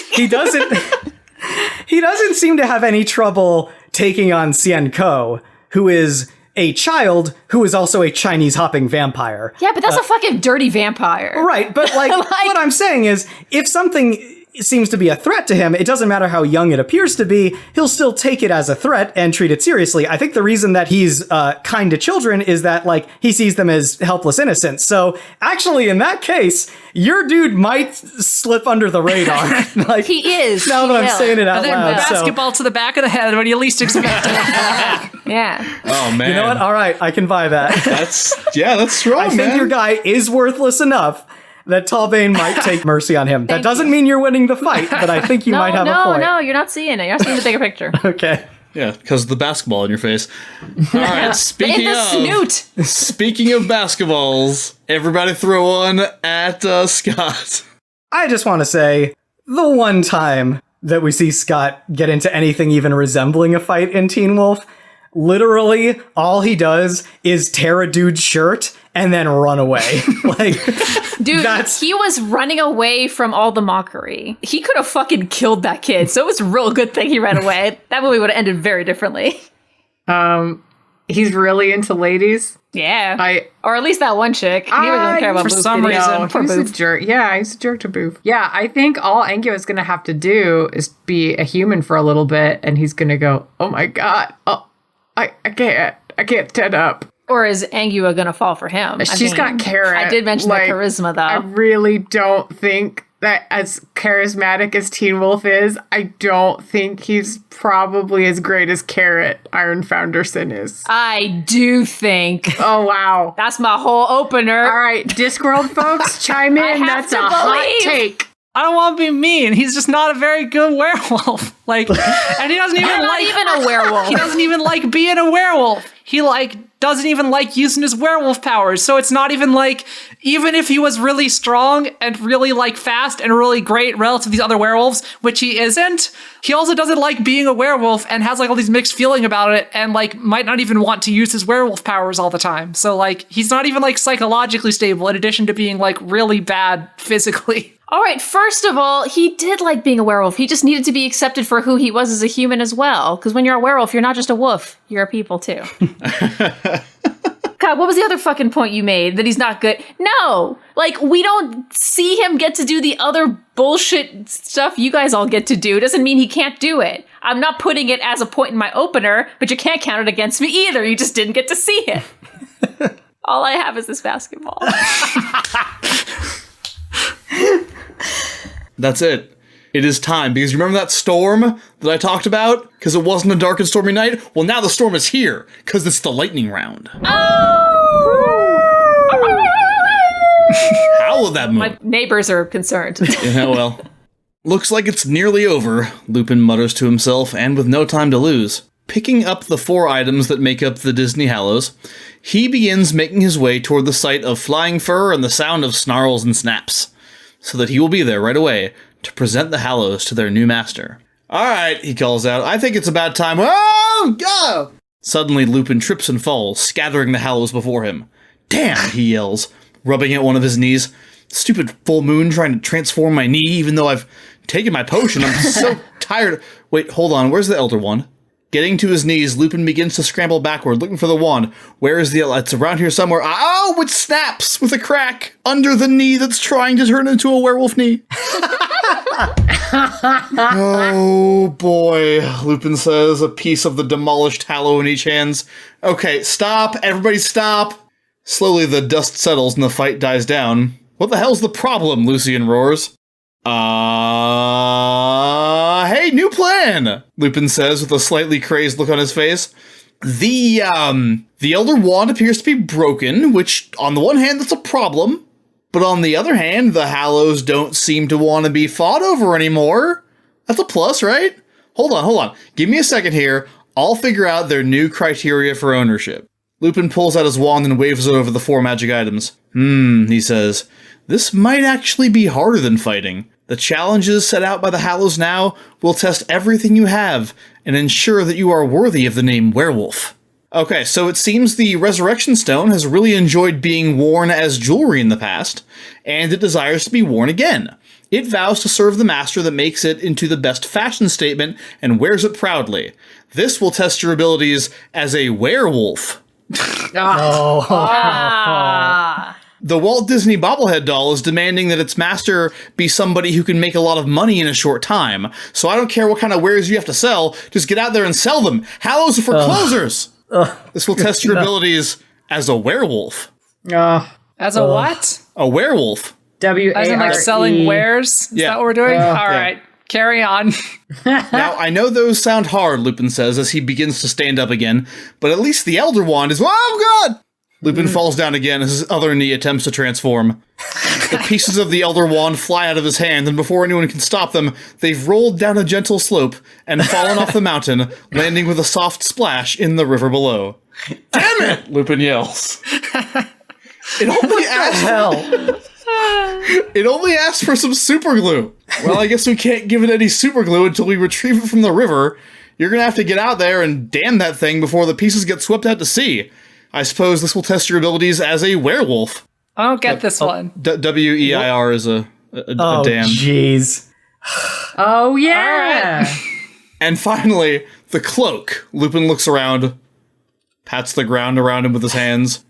S3: He doesn't seem to have any trouble taking on Xian Ko, who is a child who is also a Chinese hopping vampire.
S5: Yeah, but that's a fucking dirty vampire.
S3: Right, but what I'm saying is, if something seems to be a threat to him, it doesn't matter how young it appears to be, he'll still take it as a threat and treat it seriously. I think the reason that he's kind to children is that, he sees them as helpless innocents. So, actually, in that case, your dude might slip under the radar.
S5: He is.
S3: Now that I'm saying it out
S4: and then
S3: loud.
S4: basketball to the back of the head when you least expect it.
S5: Yeah.
S1: Oh, man.
S3: You know what? All right, I can buy that.
S1: That's strong,
S3: I think your guy is worthless enough that Talbain might take mercy on him. That doesn't mean you're winning the fight, but I think you might have a point.
S5: No, you're not seeing it. You're not seeing the bigger picture.
S3: Okay.
S1: Yeah, because of the basketball in your face. All right, speaking of basketballs, everybody throw one at Scott.
S3: I just want to say, the one time that we see Scott get into anything even resembling a fight in Teen Wolf, literally all he does is tear a dude's shirt and then run away.
S5: Dude, he was running away from all the mockery. He could have fucking killed that kid, so it was a real good thing he ran away. That movie would have ended very differently.
S6: He's really into ladies.
S5: Yeah. Or at least that one chick. He doesn't care about
S4: for
S5: Boof,
S4: some
S5: did he?
S4: reason.
S5: Poor
S6: He's a
S5: Boof.
S6: jerk. Yeah, he's a jerk to Boof. Yeah, I think all Angua is going to have to do is be a human for a little bit, and he's going to go, oh my god, I can't stand up.
S5: Or is Angua gonna fall for him?
S6: She's got carrot.
S5: I did mention the charisma, though.
S6: I really don't think that as charismatic as Teen Wolf is, I don't think he's probably as great as Carrot Iron Founderson is.
S5: I do think.
S6: Oh, wow.
S5: That's my whole opener.
S6: All right, Discworld folks, chime in. That's a hot take.
S4: I don't want to be mean. He's just not a very good werewolf. And he doesn't even
S5: not even a werewolf.
S4: He doesn't even like being a werewolf. He doesn't even like using his werewolf powers. So it's not even even if he was really strong and really fast and really great relative to these other werewolves, which he isn't, he also doesn't like being a werewolf and has all these mixed feeling about it and might not even want to use his werewolf powers all the time. So he's not even psychologically stable in addition to being really bad physically.
S5: All right, first of all, he did like being a werewolf. He just needed to be accepted for who he was as a human as well. Because when you're a werewolf, you're not just a wolf. You're a people, too. God, what was the other fucking point you made? That he's not good? No! We don't see him get to do the other bullshit stuff you guys all get to do. Doesn't mean he can't do it. I'm not putting it as a point in my opener, but you can't count it against me either. You just didn't get to see it. All I have is this basketball.
S1: That's it. It is time, because you remember that storm that I talked about? Because it wasn't a dark and stormy night? Well, now the storm is here, because it's the lightning round. How will that move?
S5: My neighbors are concerned.
S1: Yeah, well. Looks like it's nearly over, Lupin mutters to himself, and with no time to lose. Picking up the 4 items that make up the Disney Hallows, he begins making his way toward the sight of flying fur and the sound of snarls and snaps, so that he will be there right away to present the Hallows to their new master. All right, he calls out, I think it's about time. Oh, go! Suddenly, Lupin trips and falls, scattering the Hallows before him. Damn, he yells, rubbing at one of his knees. Stupid full moon trying to transform my knee, even though I've taken my potion. I'm so tired. Wait, hold on, where's the Elder Wand? Getting to his knees, Lupin begins to scramble backward, looking for the wand. Where is the... It's around here somewhere. Oh, it snaps with a crack under the knee that's trying to turn into a werewolf knee. Oh, boy, Lupin says, a piece of the demolished Hallow in each hand. Okay, stop. Everybody stop. Slowly, the dust settles and the fight dies down. What the hell's the problem? Lucian roars. Hey, new plan, Lupin says with a slightly crazed look on his face. The Elder Wand appears to be broken, which, on the one hand, that's a problem. But on the other hand, the Hallows don't seem to want to be fought over anymore. That's a plus, right? Hold on. Give me a second here. I'll figure out their new criteria for ownership. Lupin pulls out his wand and waves it over the 4 magic items. He says, this might actually be harder than fighting. The challenges set out by the Hallows now will test everything you have and ensure that you are worthy of the name werewolf. Okay, so it seems the Resurrection Stone has really enjoyed being worn as jewelry in the past, and it desires to be worn again. It vows to serve the master that makes it into the best fashion statement and wears it proudly. This will test your abilities as a werewolf. The Walt Disney bobblehead doll is demanding that its master be somebody who can make a lot of money in a short time. So I don't care what kind of wares you have to sell, just get out there and sell them. Hallows are for closers! This will test your abilities as a werewolf.
S4: As a what?
S1: A werewolf.
S6: W-A-R-E.
S4: As in like selling wares? Is that what we're doing? All right. Carry on.
S1: Now, I know those sound hard, Lupin says as he begins to stand up again, but at least the Elder Wand is... Oh, God! Lupin falls down again as his other knee attempts to transform. The pieces of the Elder Wand fly out of his hand, and before anyone can stop them, they've rolled down a gentle slope and fallen off the mountain, landing with a soft splash in the river below. Damn it! Lupin yells. It only asked for some super glue. Well, I guess we can't give it any super glue until we retrieve it from the river. You're gonna have to get out there and dam that thing before the pieces get swept out to sea. I suppose this will test your abilities as a werewolf.
S4: I don't get this one.
S1: W-E-I-R is a dam.
S3: Jeez.
S6: Oh, yeah.
S4: Right.
S1: And finally, the cloak. Lupin looks around, pats the ground around him with his hands.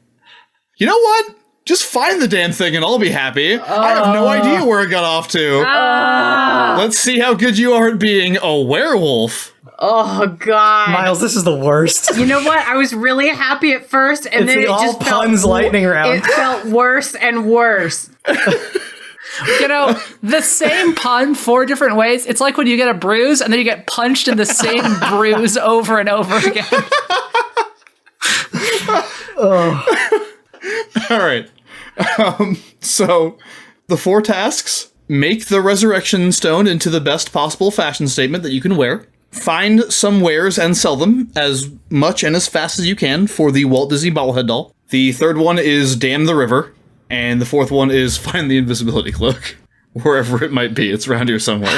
S1: You know what? Just find the damn thing and I'll be happy. I have no idea where it got off to. Let's see how good you are at being a werewolf.
S6: Oh, God.
S3: Miles, this is the worst.
S6: You know what? I was really happy at first, and then it just
S3: puns lightning round.
S6: It felt worse and worse.
S4: You know, the same pun 4 different ways. It's like when you get a bruise and then you get punched in the same bruise over and over again.
S1: All right. So, the 4 tasks. Make the Resurrection Stone into the best possible fashion statement that you can wear. Find some wares and sell them as much and as fast as you can for the Walt Disney bobblehead doll. The 3rd one is dam the river. And the 4th one is find the invisibility cloak. Wherever it might be. It's around here somewhere.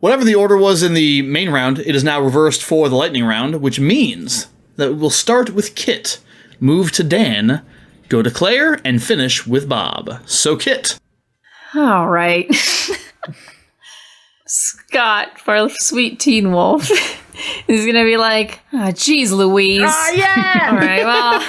S1: Whatever the order was in the main round, it is now reversed for the lightning round, which means that we'll start with Kit, move to Dan, go to Claire, and finish with Bob. So, Kit.
S5: All right. Scott, for sweet teen wolf, is gonna be like, oh, geez, Louise.
S6: Oh, yeah!
S5: All right, well,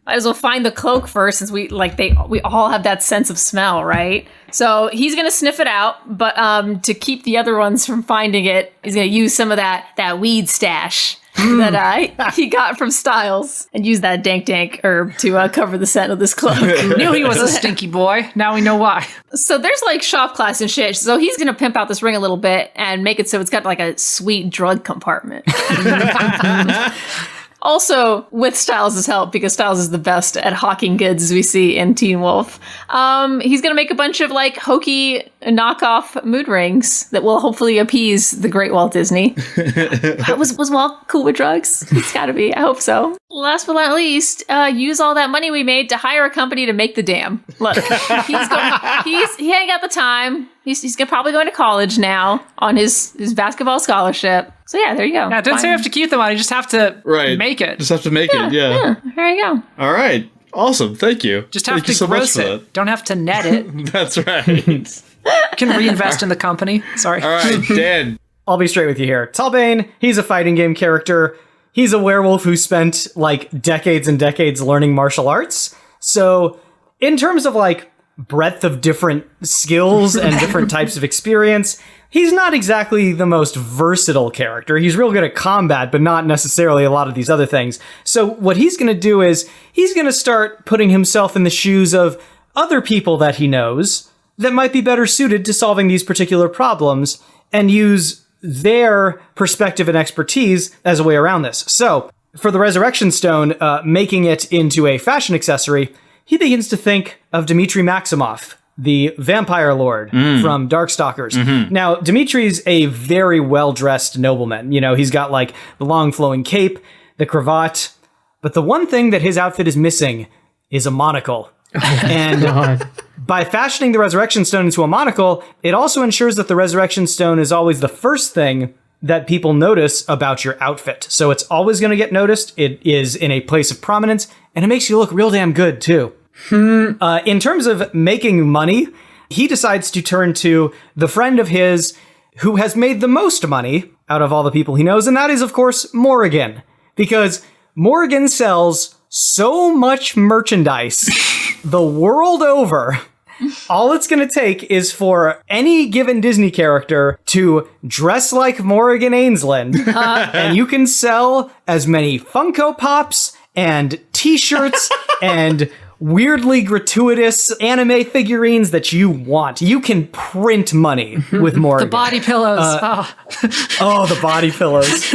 S5: might as well find the cloak first, since we all have that sense of smell, right? So he's gonna sniff it out, but to keep the other ones from finding it, he's gonna use some of that weed stash that he got from Styles, and use that dank herb to cover the scent of this cloak.
S4: Knew he was a stinky boy. Now we know why.
S5: So there's like shop class and shit. So he's gonna pimp out this ring a little bit and make it so it's got like a sweet drug compartment. Also, with Styles' help, because Styles is the best at hawking goods as we see in Teen Wolf, he's going to make a bunch of, like, hokey knockoff mood rings that will hopefully appease the great Walt Disney. Was Walt cool with drugs? It's got to be. I hope so. Last but not least, use all that money we made to hire a company to make the dam. Look, he ain't got the time. He's probably going to college now on his basketball scholarship. So yeah, there you go.
S4: Yeah, it didn't say you have to keep the money, you just have to make it.
S1: Just have to make it, yeah.
S5: There you go.
S1: All right. Awesome. Thank you.
S4: Just have to gross it. Don't have to net it.
S1: That's right.
S4: You can reinvest in the company. Sorry.
S1: All right, Dan.
S3: I'll be straight with you here. Talbain, he's a fighting game character. He's a werewolf who spent, like, decades and decades learning martial arts. So, in terms of, like, breadth of different skills and different types of experience, he's not exactly the most versatile character. He's real good at combat, but not necessarily a lot of these other things. So what he's going to do is he's going to start putting himself in the shoes of other people that he knows that might be better suited to solving these particular problems and use their perspective and expertise as a way around this. So, for the Resurrection Stone, making it into a fashion accessory, he begins to think of Dmitri Maximoff, the vampire lord from Darkstalkers. Now, Dmitri's a very well-dressed nobleman. You know, he's got like the long flowing cape, the cravat, but the one thing that his outfit is missing is a monocle. And by fashioning the Resurrection Stone into a monocle, it also ensures that the Resurrection Stone is always the first thing that people notice about your outfit. So it's always going to get noticed. It is in a place of prominence, and it makes you look real damn good, too. In terms of making money, he decides to turn to the friend of his who has made the most money out of all the people he knows, and that is, of course, Morrigan. Because Morrigan sells so much merchandise the world over. All it's going to take is for any given Disney character to dress like Morrigan Ainsland, and you can sell as many Funko Pops and t-shirts and weirdly gratuitous anime figurines that you want. You can print money with Morrigan.
S4: The body pillows.
S3: The body pillows.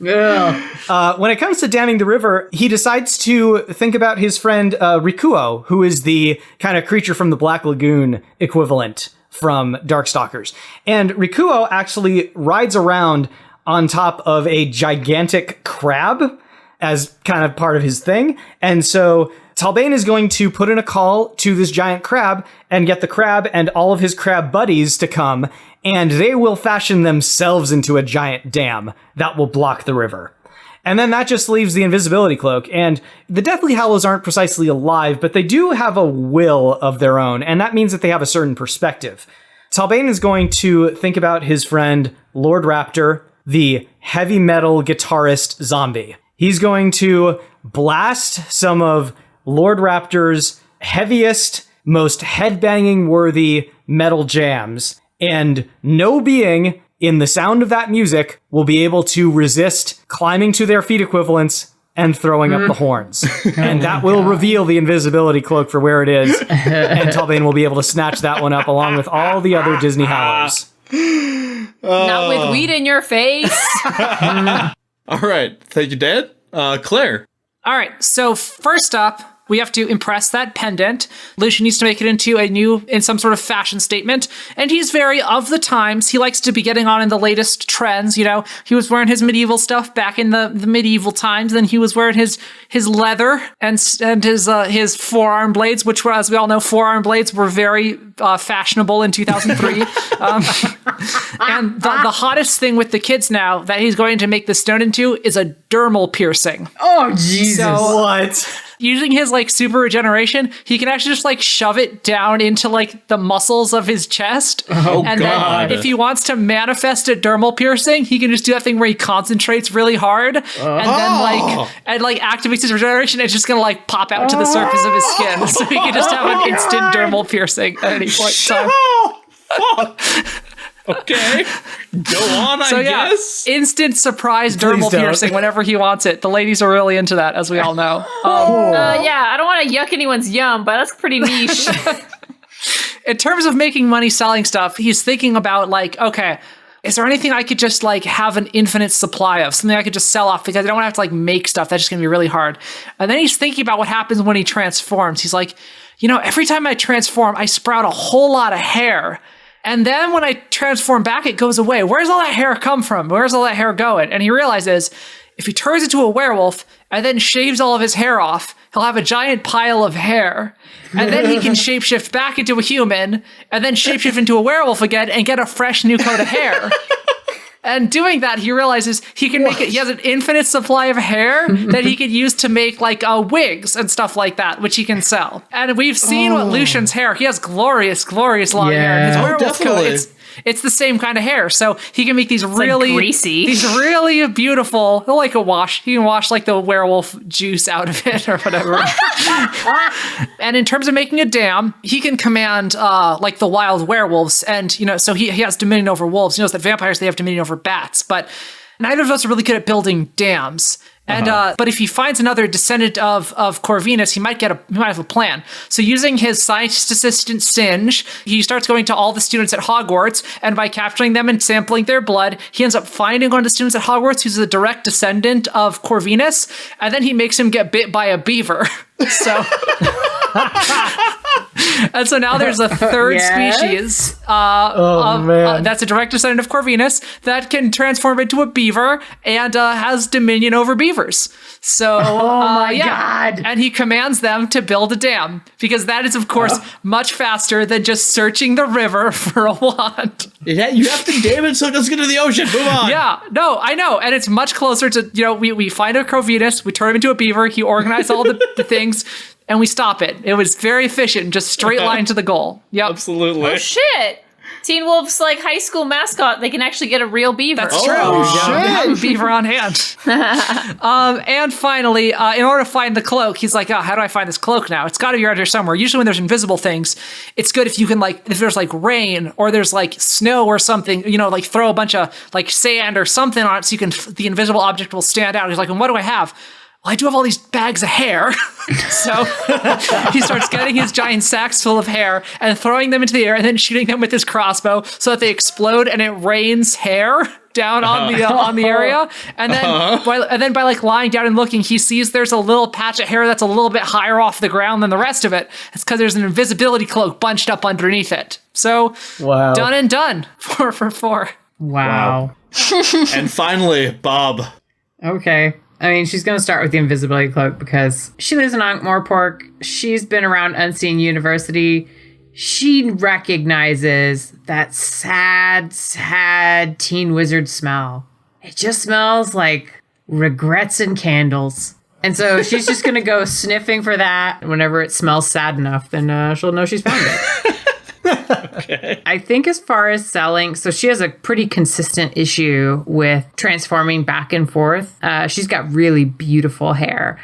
S6: Yeah.
S3: When it comes to damming the river, he decides to think about his friend Rikuo, who is the kind of creature from the Black Lagoon equivalent from Darkstalkers. And Rikuo actually rides around on top of a gigantic crab as kind of part of his thing. And so Talbain is going to put in a call to this giant crab and get the crab and all of his crab buddies to come, and they will fashion themselves into a giant dam that will block the river. And then that just leaves the invisibility cloak. And the Deathly Hallows aren't precisely alive, but they do have a will of their own, and that means that they have a certain perspective. Talbain is going to think about his friend Lord Raptor, the heavy metal guitarist zombie. He's going to blast some of Lord Raptor's heaviest, most headbanging worthy metal jams, and no being in the sound of that music will be able to resist climbing to their feet equivalents and throwing up the horns. And that will reveal the invisibility cloak for where it is, and Talbain will be able to snatch that one up along with all the other Disney Hallows.
S5: Not with weed in your face.
S1: All right. Thank you, Dad. Claire.
S4: All right, so first up, we have to impress that pendant. Lucian needs to make it in some sort of fashion statement. And he's very of the times. He likes to be getting on in the latest trends. You know, he was wearing his medieval stuff back in the medieval times. Then he was wearing his leather and his forearm blades, which were, as we all know, forearm blades were very fashionable in 2003. And the hottest thing with the kids now that he's going to make the stone into is a dermal piercing.
S6: Oh, Jesus.
S4: So,
S3: What?
S4: using his like super regeneration, he can actually just like shove it down into like the muscles of his chest.
S1: Oh,
S4: and
S1: God.
S4: then if he wants to manifest a dermal piercing, he can just do that thing where he concentrates really hard and then like activates his regeneration. It's just gonna like pop out to the surface of his skin, so he can just have an instant dermal piercing at any point in time.
S1: Fuck. Okay, go on, I guess.
S4: Instant surprise
S3: Please
S4: dermal
S3: don't.
S4: piercing whenever he wants it. The ladies are really into that, as we all know.
S5: Yeah, I don't want to yuck anyone's yum, but that's pretty niche.
S4: In terms of making money selling stuff, he's thinking about like, okay, is there anything I could just like have an infinite supply of? Something I could just sell off because I don't want to have to like make stuff. That's just going to be really hard. And then he's thinking about what happens when he transforms. He's like, you know, every time I transform, I sprout a whole lot of hair. And then when I transform back, it goes away. Where's all that hair come from? Where's all that hair going? And he realizes if he turns into a werewolf and then shaves all of his hair off, he'll have a giant pile of hair. And then he can shapeshift back into a human and then shapeshift into a werewolf again and get a fresh new coat of hair. And doing that, he realizes he can make it. He has an infinite supply of hair that he could use to make like wigs and stuff like that, which he can sell. And we've seen what Lucian's hair. He has glorious, glorious long hair. And his werewolf coat, it's the same kind of hair. So he can make these really
S5: greasy,
S4: these really beautiful. Like a wash. He can wash like the werewolf juice out of it or whatever. And in terms of making a dam, he can command like the wild werewolves, and you know, so he has dominion over wolves. He knows that vampires, they have dominion over bats, but neither of us are really good at building dams. And but if he finds another descendant of Corvinus, he might have a plan. So using his scientist assistant Singe, he starts going to all the students at Hogwarts, and by capturing them and sampling their blood, he ends up finding one of the students at Hogwarts who's a direct descendant of Corvinus, and then he makes him get bit by a beaver. So and so now there's a third species that's a direct descendant of Corvinus that can transform into a beaver and has dominion over beavers. So,
S6: God.
S4: And he commands them to build a dam because that is, of course, much faster than just searching the river for a wand.
S1: You have to dam it so it doesn't get to the ocean. Move on.
S4: Yeah, no, I know. And it's much closer to, we find a Corvinus, we turn him into a beaver, he organized all the things, and we stop it. It was very efficient, just straight line to the goal. Yep.
S1: Absolutely.
S5: Oh, shit. Teen Wolf's like high school mascot. They can actually get a real beaver.
S4: That's true. We have a beaver on hand. And finally, in order to find the cloak, he's like, how do I find this cloak now? It's got to be around here somewhere. Usually when there's invisible things, it's good if you can if there's rain or there's snow or something, throw a bunch of sand or something on it so the invisible object will stand out. He's like, and what do I have? Well, I do have all these bags of hair. So he starts getting his giant sacks full of hair and throwing them into the air and then shooting them with his crossbow so that they explode and it rains hair down on the area. And then by lying down and looking, he sees there's a little patch of hair that's a little bit higher off the ground than the rest of it. It's because there's an invisibility cloak bunched up underneath it. So done and done. 4 for 4.
S6: Wow.
S1: And finally, Bob.
S6: Okay. I mean, she's going to start with the invisibility cloak because she lives in Ankh-Morpork. She's been around Unseen University. She recognizes that sad, sad teen wizard smell. It just smells like regrets and candles. And so she's just going to go sniffing for that. Whenever it smells sad enough, then she'll know she's found it.
S1: Okay.
S6: I think as far as selling, so she has a pretty consistent issue with transforming back and forth. She's got really beautiful hair.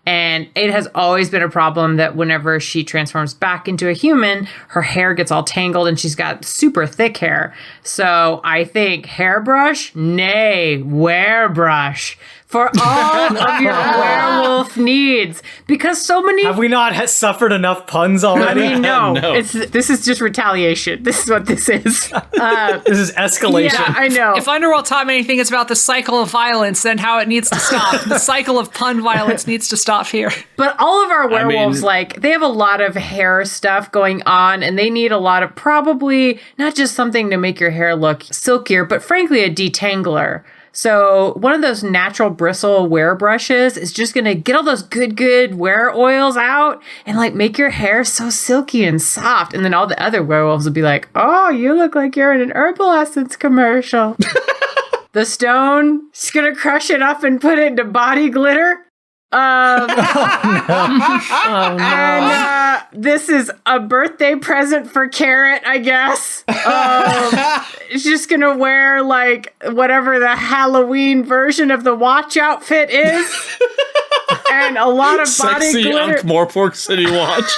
S6: And it has always been a problem that whenever she transforms back into a human, her hair gets all tangled and she's got super thick hair. So I think hairbrush, nay, wearbrush for all of your werewolf needs. Because so many...
S3: Have we not suffered enough puns already?
S6: I mean, no. This is just retaliation. This is what this is.
S3: This is escalation.
S6: Yeah, I know.
S4: If Underworld taught me anything, it's about the cycle of violence and how it needs to stop. The cycle of pun violence needs to stop here.
S6: But all of our werewolves, they have a lot of hair stuff going on, and they need a lot of probably not just something to make your hair look silkier, but frankly, a detangler. So one of those natural bristle wear brushes is just going to get all those good wear oils out and make your hair so silky and soft. And then all the other werewolves will be like, oh, you look like you're in an Herbal Essence commercial. The stone, she's going to crush it up and put it into body glitter. And this is a birthday present for Carrot, I guess. She's just gonna wear whatever the Halloween version of the watch outfit is, and a lot of body
S1: sexy
S6: glitter.
S1: Ankh-Morpork City watch.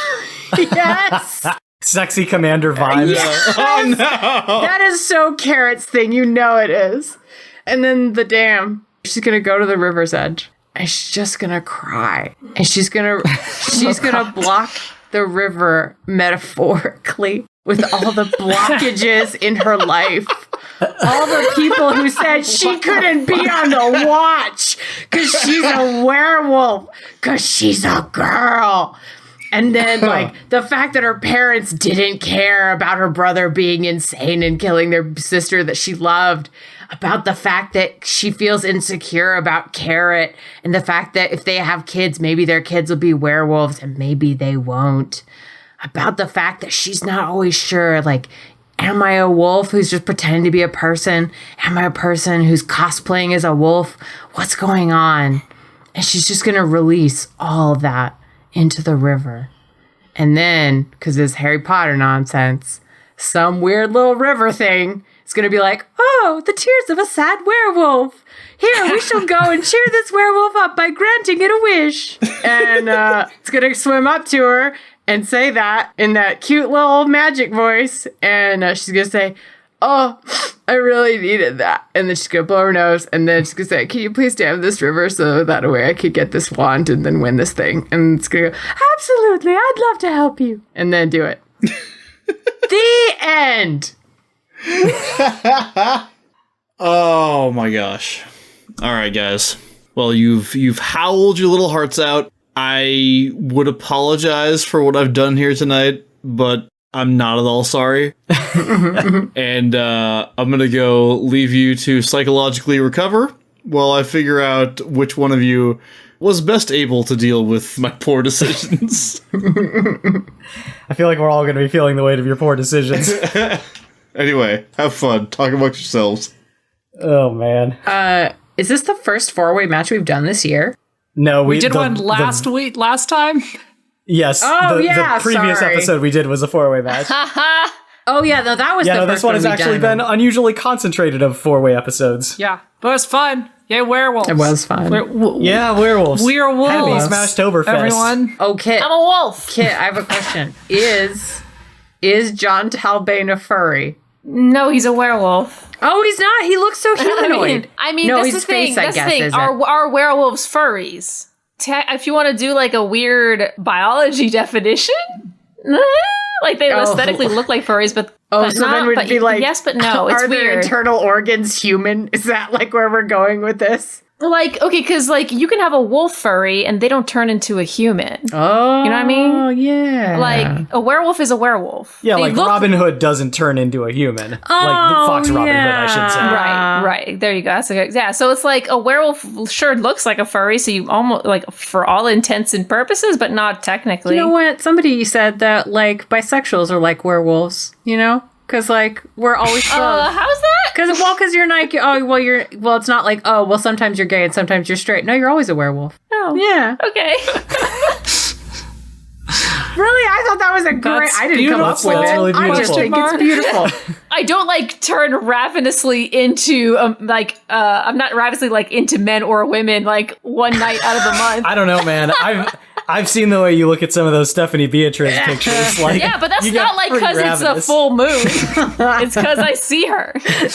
S6: Yes.
S3: Sexy commander vibes.
S6: Yes.
S1: Oh no!
S6: That is so Carrot's thing. You know it is. And then the dam. She's gonna go to the river's edge. And she's just gonna cry. And she's gonna block the river metaphorically with all the blockages in her life. All the people who said she couldn't be on the watch because she's a werewolf, because she's a girl. And then, the fact that her parents didn't care about her brother being insane and killing their sister that she loved. About the fact that she feels insecure about Carrot. And the fact that if they have kids, maybe their kids will be werewolves and maybe they won't. About the fact that she's not always sure, am I a wolf who's just pretending to be a person? Am I a person who's cosplaying as a wolf? What's going on? And she's just going to release all of that into the river. And then, because it's Harry Potter nonsense, some weird little river thing is going to be like, oh, the tears of a sad werewolf. Here, we shall go and cheer this werewolf up by granting it a wish. And it's going to swim up to her and say that in that cute little magic voice. And she's going to say, oh, I really needed that. And then she's going to blow her nose, and then she's going to say, can you please dam this river so that way I could get this wand and then win this thing? And it's going to go, absolutely, I'd love to help you. And then do it. The end.
S1: Oh my gosh. All right, guys. Well, you've howled your little hearts out. I would apologize for what I've done here tonight, but I'm not at all sorry. And I'm going to go leave you to psychologically recover while I figure out which one of you was best able to deal with my poor decisions.
S3: I feel like we're all going to be feeling the weight of your poor decisions.
S1: Anyway, have fun. Talk amongst yourselves.
S3: Oh, man.
S6: Is this the first 4-way match we've done this year?
S3: No,
S4: We did one last time.
S3: Yes.
S6: Oh,
S3: the previous
S6: sorry.
S3: episode we did was a 4-way match.
S6: Oh, yeah, no, that was the first
S3: this one has
S6: we've
S3: actually
S6: done.
S3: been unusually concentrated of 4-way episodes.
S4: Yeah, but it was fun. Yay, werewolves.
S6: It was fun.
S3: Yeah, werewolves.
S4: We are
S3: Happy
S4: wolves.
S3: Smashtoberfest.
S4: Everyone.
S6: Oh, Kit.
S5: I'm a wolf.
S6: Kit, I have a question. Is Jon Talbain a furry?
S5: No, he's a werewolf.
S6: Oh, he's not. He looks so humanoid.
S5: I mean,
S6: no,
S5: that's
S6: his
S5: the thing.
S6: face, I
S5: That's the
S6: guess,
S5: thing.
S6: is
S5: Are werewolves furries? If you want to do like a weird biology definition, like they aesthetically look like furries, but
S6: so then we'd be like,
S5: yes, but no, it's
S6: are their
S5: weird.
S6: internal organs human? Is that like where we're going with this?
S5: Like, okay, because like you can have a wolf furry and they don't turn into a human.
S6: Oh,
S5: You know what I mean?
S6: Oh, yeah.
S5: Like a werewolf is a werewolf.
S3: Yeah,
S5: They
S3: like
S5: look-
S3: Robin Hood doesn't turn into a human. Like Fox Robin Hood, I should say.
S5: Right. There you go. That's a good, yeah. So it's like a werewolf sure looks like a furry, so you almost like for all intents and purposes, but not technically.
S6: You know what? Somebody said that like bisexuals are like werewolves. You know, because like we're always
S5: How's that?
S6: Because you're not. Well, it's not like sometimes you're gay and sometimes you're straight. No, you're always a werewolf.
S5: Oh,
S6: Yeah.
S5: okay.
S6: Really, I thought that was a great.
S4: That's
S6: I didn't come up with
S3: beautiful.
S6: it.
S3: That's really
S6: I just
S3: beautiful.
S6: think it's beautiful.
S5: I don't like turn ravenously into I'm not ravenously like into men or women like one night out of the month.
S3: I don't know, man. I've seen the way you look at some of those Stephanie Beatriz pictures. Like,
S5: Yeah, but that's
S3: you get
S5: not like
S3: pretty
S5: because it's a
S3: ravenous.
S5: full moon. It's because I see her.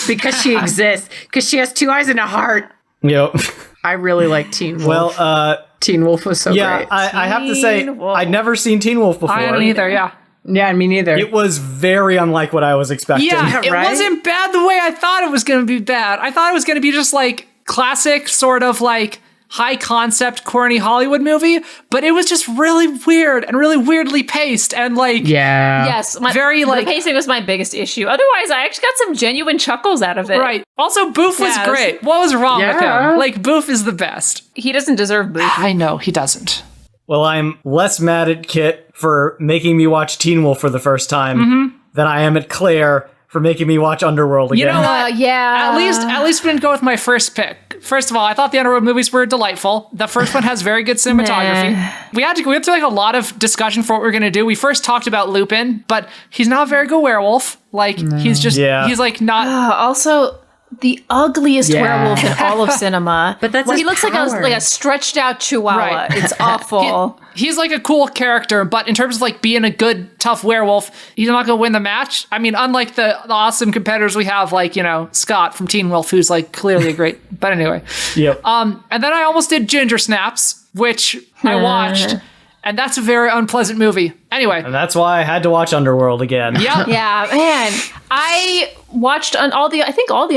S6: Because she exists. Because she has 2 eyes and a heart.
S3: Yep.
S6: I really like Teen Wolf.
S3: Well,
S6: Teen Wolf was so
S3: yeah,
S6: great.
S3: I have to say,
S5: Teen Wolf.
S3: I'd never seen Teen Wolf before.
S4: I hadn't either, yeah.
S6: Yeah, me neither.
S3: It was very unlike what I was expecting.
S4: Yeah, it
S6: right?
S4: wasn't bad the way I thought it was going to be bad. I thought it was going to be just like classic sort of like high concept corny Hollywood movie, but it was just really weird and really weirdly paced and like
S5: Yes,
S4: the
S5: pacing was my biggest issue. Otherwise, I actually got some genuine chuckles out of it.
S4: right. Also, Boof was
S5: Yes.
S4: great. What was wrong with
S6: Yeah.
S4: him? Like Boof is the best.
S5: He doesn't deserve booth.
S4: I know he doesn't.
S3: Well, I'm less mad at Kit for making me watch Teen Wolf for the first time than I am at Claire for making me watch Underworld again.
S4: You know what?
S5: Yeah.
S4: At least we didn't go with my first pick. First of all, I thought the Underworld movies were delightful. The first one has very good cinematography. We went through like a lot of discussion for what we were gonna do. We first talked about Lupin, but he's not a very good werewolf. Like he's just he's like not.
S5: Also, the ugliest werewolf in all of cinema.
S6: But that's
S5: he
S6: his
S5: looks like
S6: power.
S5: a stretched out chihuahua.
S4: Right.
S5: It's awful.
S4: He's like a cool character, but in terms of like being a good tough werewolf, he's not gonna win the match. I mean, unlike the awesome competitors we have, like Scott from Teen Wolf, who's like clearly a great. But anyway,
S3: Yep.
S4: and then I almost did Ginger Snaps, which I watched, and that's a very unpleasant movie. Anyway,
S3: And that's why I had to watch Underworld again.
S4: yeah,
S5: Yeah, man. I watched all the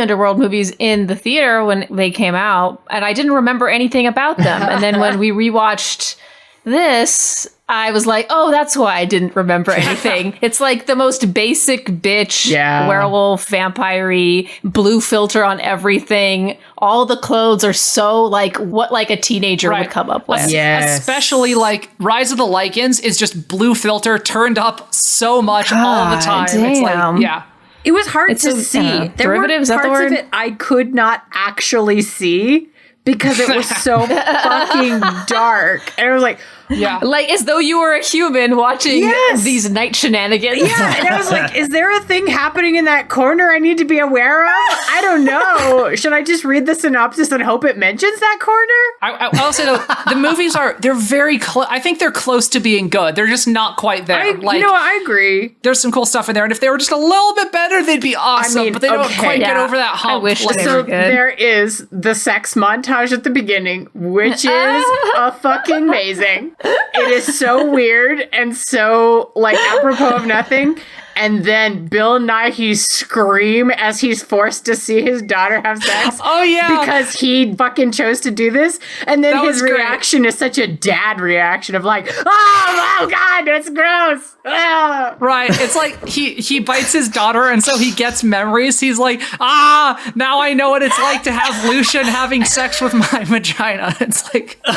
S5: Underworld movies in the theater when they came out, and I didn't remember anything about them. And then when we rewatched this, I was like, oh, that's why I didn't remember anything. It's like the most basic bitch werewolf, vampire-y, blue filter on everything. All the clothes are so like what like a teenager would come up with.
S6: Yes.
S4: Especially like Rise of the Lycans is just blue filter turned up so much all the time. It's
S5: damn.
S4: like, yeah.
S6: It was hard
S5: It's
S6: to
S5: a-
S6: see. There were
S5: derivative, is that
S6: parts
S5: the
S6: of
S5: word?
S6: it I could not actually see because it was so fucking dark. And I was like,
S4: Yeah.
S5: Like as though you were a human watching these night shenanigans.
S6: Yeah, and I was like, is there a thing happening in that corner I need to be aware of? I don't know. Should I just read the synopsis and hope it mentions that corner?
S4: I'll say though, the movies they're very close. I think they're close to being good. They're just not quite there.
S6: I agree.
S4: There's some cool stuff in there, and if they were just a little bit better, they'd be awesome. But they don't quite get over that hump.
S5: I wish they
S6: So
S5: were good.
S6: there is the sex montage at the beginning, which is a fucking amazing. It is so weird and so like apropos of nothing. And then Bill Nighy's scream as he's forced to see his daughter have sex.
S4: Oh, yeah.
S6: Because he fucking chose to do this. And then
S4: That
S6: his
S4: was great.
S6: reaction is such a dad reaction of like, oh God, that's gross. Ah.
S4: Right. It's like he bites his daughter, and so he gets memories. He's like, now I know what it's like to have Lucian having sex with my vagina. It's like, and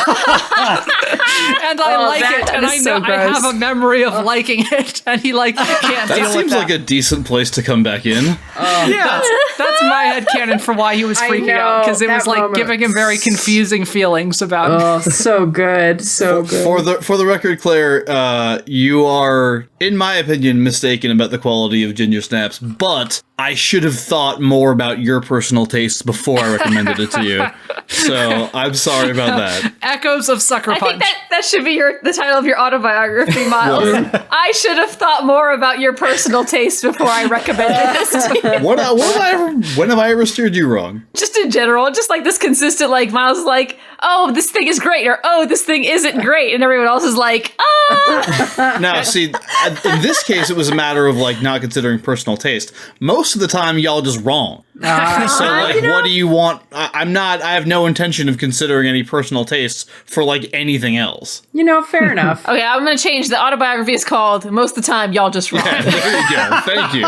S4: I like it, and I know I have a memory of liking it, and he like can't deal
S1: That
S4: with
S1: seems
S4: that.
S1: like a decent place to come back in.
S4: That's my headcanon for why he was
S6: I
S4: freaking
S6: know,
S4: out, because it was
S6: that
S4: like
S6: moment.
S4: giving him very confusing feelings about.
S6: Oh, so good. So good.
S1: For the record, Claire, you are, in my opinion, mistaken about the quality of ginger snaps, but I should have thought more about your personal tastes before I recommended it to you. So I'm sorry about that.
S4: Echoes of Sucker
S5: I
S4: Punch.
S5: think that should be the title of your autobiography, Miles. I should have thought more about your personal taste before I recommended this to you.
S1: When have I ever steered you wrong?
S5: Just in general, just like this consistent, like Miles is like, oh, this thing is great, or oh, this thing isn't great, and everyone else is like,
S1: Now, see, in this case, it was a matter of like not considering personal taste. Most of the time, y'all just wrong. So, like, what do you want? I have no intention of considering any personal tastes for like anything else.
S6: Fair enough.
S5: okay, I'm gonna change. The autobiography is called "Most of the Time Y'all Just Wrong."
S1: Yeah, there you go. Thank you.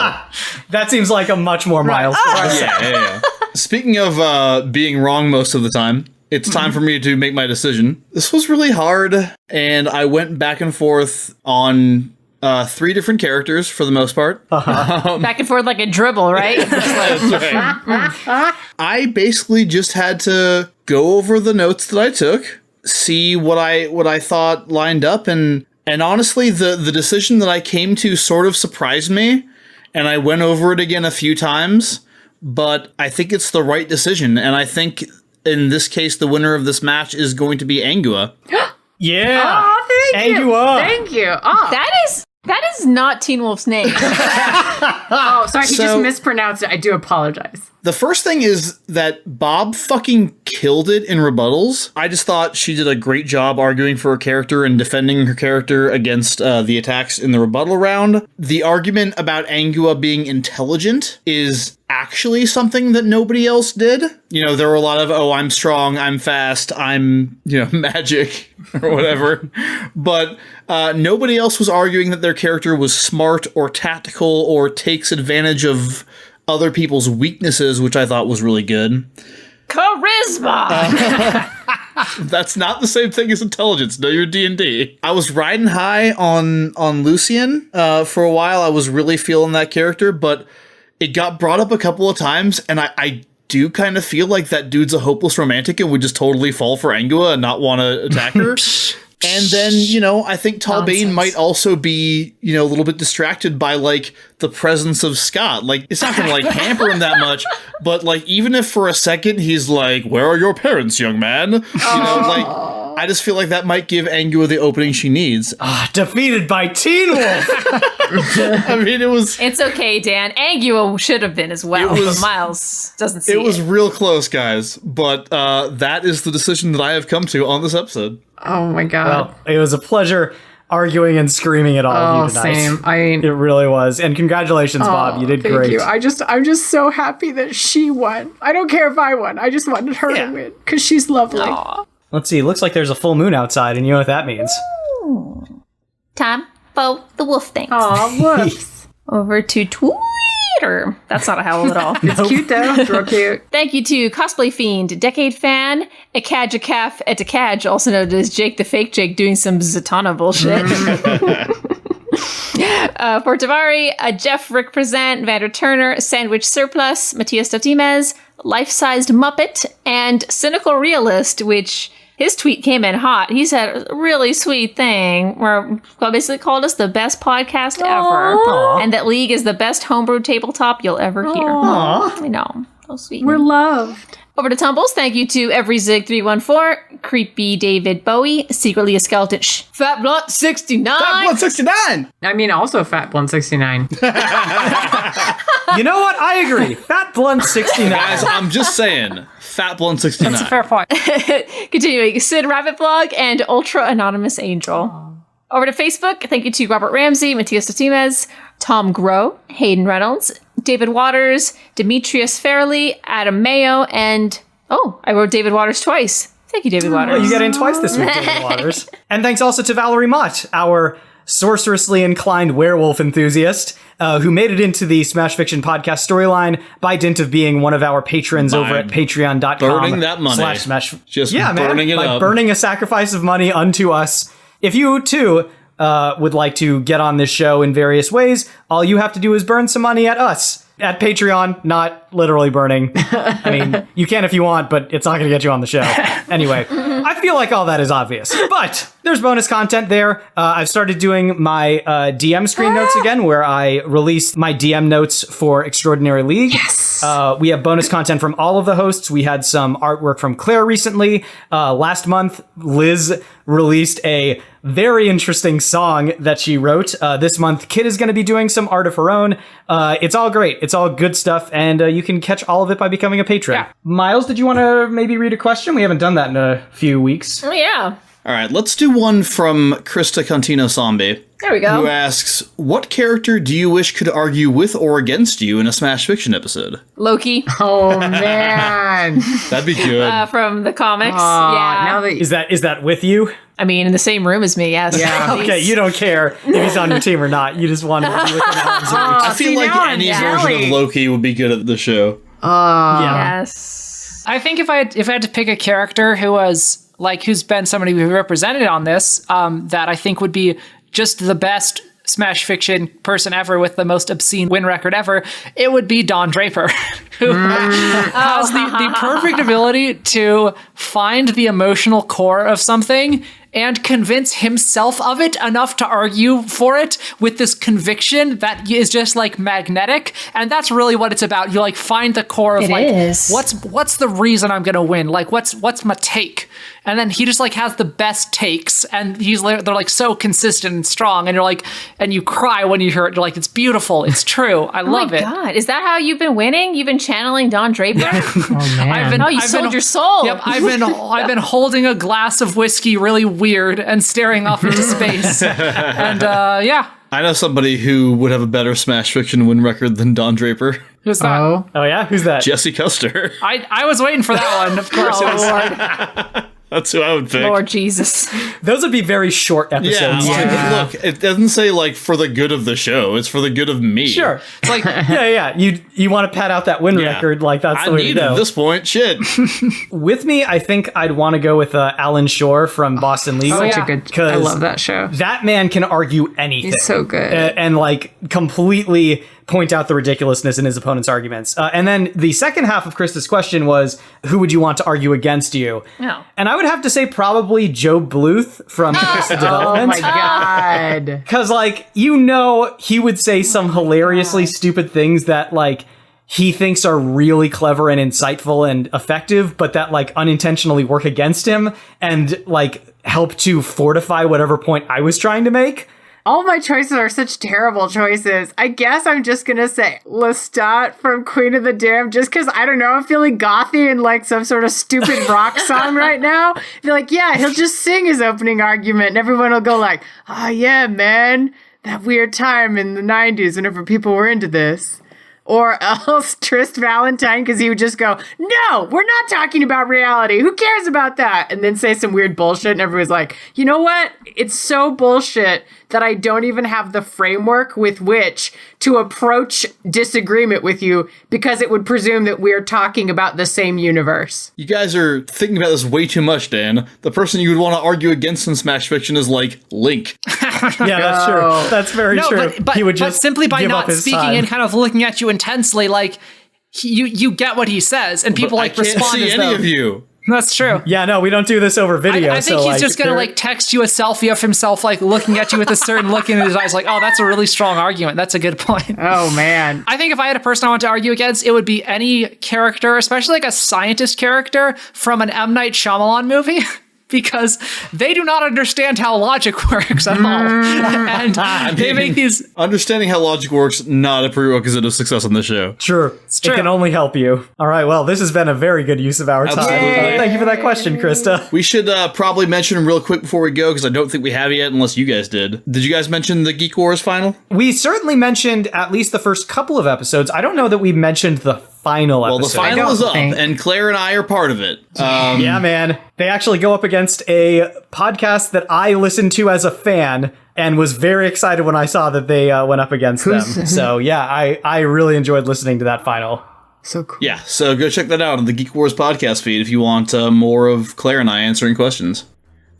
S3: That seems like a much more Miles.
S1: Yeah. Speaking of being wrong most of the time, it's time for me to make my decision. This was really hard, and I went back and forth on 3 different characters for the most part.
S5: Back and forth like a dribble, right?
S1: I basically just had to go over the notes that I took, see what I thought lined up, and honestly, the decision that I came to sort of surprised me, and I went over it again a few times, but I think it's the right decision, and I think in this case, the winner of this match is going to be Angua.
S3: Yeah.
S6: Oh, thank you.
S3: Angua.
S6: Thank you. Oh,
S5: That is not Teen Wolf's name.
S6: sorry, he just mispronounced it. I do apologize.
S1: The first thing is that Bob fucking killed it in rebuttals. I just thought she did a great job arguing for her character and defending her character against the attacks in the rebuttal round. The argument about Angua being intelligent is actually something that nobody else did. There were a lot of, I'm strong, I'm fast, I'm, magic, or whatever. But nobody else was arguing that their character was smart or tactical or takes advantage of other people's weaknesses, which I thought was really good.
S5: Charisma.
S1: That's not the same thing as intelligence. Know your D&D. I was riding high on Lucian for a while. I was really feeling that character, but it got brought up a couple of times, and I do kind of feel like that dude's a hopeless romantic and would just totally fall for Angua and not want to attack her. And then, I think Talbain might also be, a little bit distracted by, like, the presence of Scott. Like, it's not going to, like, hamper him that much, but, like, even if for a second he's like, where are your parents, young man? I just feel like that might give Angua the opening she needs.
S3: Defeated by Teen Wolf.
S1: I mean,
S5: It's okay, Dan. Angua should have been as well, but Miles doesn't see it.
S1: It was real close, guys, but that is the decision that I have come to on this episode.
S6: Oh my God.
S3: Well, it was a pleasure arguing and screaming at all of you tonight.
S6: Same.
S3: It really was. And congratulations, Bob. You did
S6: Thank
S3: great.
S6: you. I'm just so happy that she won. I don't care if I won. I just wanted her to win because she's lovely.
S3: Let's see. Looks like there's a full moon outside, and you know what that means.
S5: Time for the wolf things.
S6: Aw, whoops.
S5: Over to Twitter. That's not a howl at all.
S6: It's cute though. It's real cute.
S5: Thank you to Cosplay Fiend, Decade Fan, Ekajacaf Etakaj, also known as Jake the Fake Jake, doing some Zatanna bullshit. For Tavari, Jeff Rick Present, Vander Turner, Sandwich Surplus, Matias Totimes, Life-Sized Muppet, and Cynical Realist, which His tweet came in hot. He said a really sweet thing where basically called us the best podcast ever.
S3: Aww.
S5: And that League is the best homebrew tabletop you'll ever hear.
S3: Aww.
S5: I know. So sweet.
S6: We're loved.
S5: Over to Tumbles. Thank you to EveryZig314, Creepy David Bowie, Secretly a Skeleton, Fat Blunt 69.
S1: Fat Blood 69!
S6: I mean, also Fat Blunt 69.
S3: You know what? I agree. Fat Blunt 69.
S1: Guys, I'm just saying, Fat Blood 69.
S4: That's a fair point.
S5: Continuing, Sid Rabbit Blog and Ultra Anonymous Angel. Over to Facebook. Thank you to Robert Ramsey, Matias Tatimez, Tom Groh, Hayden Reynolds, David Waters, Demetrius Fairley, Adam Mayo, and I wrote David Waters twice. Thank you, David Waters.
S3: Well, you got in twice this week, David Waters. And thanks also to Valerie Mott, our sorcerously inclined werewolf enthusiast, who made it into the Smash Fiction podcast storyline by dint of being one of our patrons over at patreon.com.
S1: Burning that money.
S3: /Smash.
S1: Just
S3: yeah,
S1: burning
S3: man,
S1: it up.
S3: Burning a sacrifice of money unto us. If you, too, would like to get on this show in various ways, all you have to do is burn some money at us. At Patreon, not literally burning. I mean, you can if you want, but it's not going to get you on the show. Anyway, I feel like all that is obvious. But there's bonus content there. I've started doing my DM screen notes again, where I released my DM notes for Extraordinary League. Yes! We have bonus content from all of the hosts. We had some artwork from Claire recently. Last month, Liz released a very interesting song that she wrote. This month, Kit is going to be doing some art of her own. It's all great. It's all good stuff, and you can catch all of it by becoming a patron.
S4: Yeah.
S3: Miles, did you want to maybe read a question? We haven't done that in a few weeks.
S5: Oh, yeah.
S1: All right, let's do one from Krista Contino Zombie,
S5: There we go.
S1: who asks, what character do you wish could argue with or against you in a Smash Fiction episode?
S5: Loki
S6: Oh, man.
S1: That'd be good.
S5: from the comics.
S6: Now that
S3: Is that with you?
S5: I mean, in the same room as me, yes.
S6: Yeah.
S3: Okay, you don't care if he's on your team or not. You just want to be with him.
S1: I feel
S6: see,
S1: like
S6: now I'm
S1: any
S6: jelly.
S1: version of Loki would be good at the show.
S3: Yeah.
S5: Yes.
S4: I think if I had to pick a character who was who's been somebody we've represented on this, that I think would be just the best Smash Fiction person ever with the most obscene win record ever, it would be Don Draper, who has the perfect ability to find the emotional core of something and convince himself of it enough to argue for it with this conviction that is just magnetic. And that's really what it's about. You find the core of
S5: is.
S4: what's the reason I'm gonna win? What's my take? And then he just has the best takes, and they're so consistent and strong, and you're and you cry when you hear it. You're it's beautiful, it's true, I love it.
S5: Oh my God, is that how you've been winning? You've been channeling Don Draper?
S6: Oh, man.
S5: You sold your soul.
S4: Yep, I've been holding a glass of whiskey really weird and staring off into space. And yeah.
S1: I know somebody who would have a better Smash Fiction win record than Don Draper.
S4: Who's that?
S6: Oh.
S3: Oh, yeah? Who's that?
S1: Jesse Custer.
S4: I was waiting for that one, of course.
S5: Oh,
S4: It was-
S5: Lord.
S1: That's who I would pick.
S5: Lord Jesus.
S3: Those would be very short episodes.
S1: Yeah, look, it doesn't say for the good of the show. It's for the good of me.
S3: Sure.
S4: It's
S3: Yeah. You want to pad out that win record, that's
S1: I
S3: the way to
S1: need it
S3: go.
S1: at this point. Shit.
S3: With me, I think I'd want to go with Alan Shore from Boston Legal.
S6: Such a good. I love that show.
S3: That man can argue anything.
S6: He's so good.
S3: And completely point out the ridiculousness in his opponent's arguments. And then the second half of Krista's question was, who would you want to argue against you?
S5: Oh.
S3: And I would have to say probably Joe Bluth from Arrested Development.
S6: Oh, my God.
S3: Because, he would say some hilariously stupid things that, he thinks are really clever and insightful and effective, but that, unintentionally work against him and, help to fortify whatever point I was trying to make.
S6: All my choices are such terrible choices. I guess I'm just going to say Lestat from Queen of the Damned, just because, I don't know, I'm feeling gothy and some sort of stupid rock song right now. Feel yeah, he'll just sing his opening argument and everyone will go oh yeah, man, that weird time in the 90s whenever people were into this. Or else Trist Valentine, because he would just go, no, we're not talking about reality. Who cares about that? And then say some weird bullshit. And everyone's you know what? It's so bullshit that I don't even have the framework with which to approach disagreement with you, because it would presume that we're talking about the same universe.
S1: You guys are thinking about this way too much, Dan. The person you would want to argue against in Smash Fiction is Link.
S3: Yeah, that's true. That's very true.
S4: But
S3: he would just
S4: simply by
S3: give
S4: not
S3: up his
S4: speaking
S3: time.
S4: and kind of looking at you intensely, you get what he says, and people
S1: I can't
S4: respond
S1: see
S4: as
S1: any
S4: though
S1: of you.
S4: That's true.
S3: Yeah, no, we don't do this over video.
S4: I think he's just gonna text you a selfie of himself looking at you with a certain look in his eyes oh, that's a really strong argument. That's a good point.
S6: Oh man.
S4: I think if I had a person I want to argue against, it would be any character, especially a scientist character from an M. Night Shyamalan movie. Because they do not understand how logic works at all. And they make these...
S1: Understanding how logic works, not a prerequisite of success on the show.
S3: Sure.
S4: true.
S3: It can only help you. All right, well, this has been a very good use of our time. Thank you for that question, Krista.
S1: We should probably mention real quick before we go, because I don't think we have yet, unless you guys did. Did you guys mention the Geek Wars final?
S3: We certainly mentioned at least the first couple of episodes. I don't know that we mentioned the final episode.
S1: Well, the final is up, and Claire and I are part of it.
S3: Yeah, man. They actually go up against a podcast that I listened to as a fan and was very excited when I saw that they went up against them. So, yeah, I really enjoyed listening to that final.
S6: So cool.
S1: Yeah, so go check that out on the Geek Wars podcast feed if you want more of Claire and I answering questions.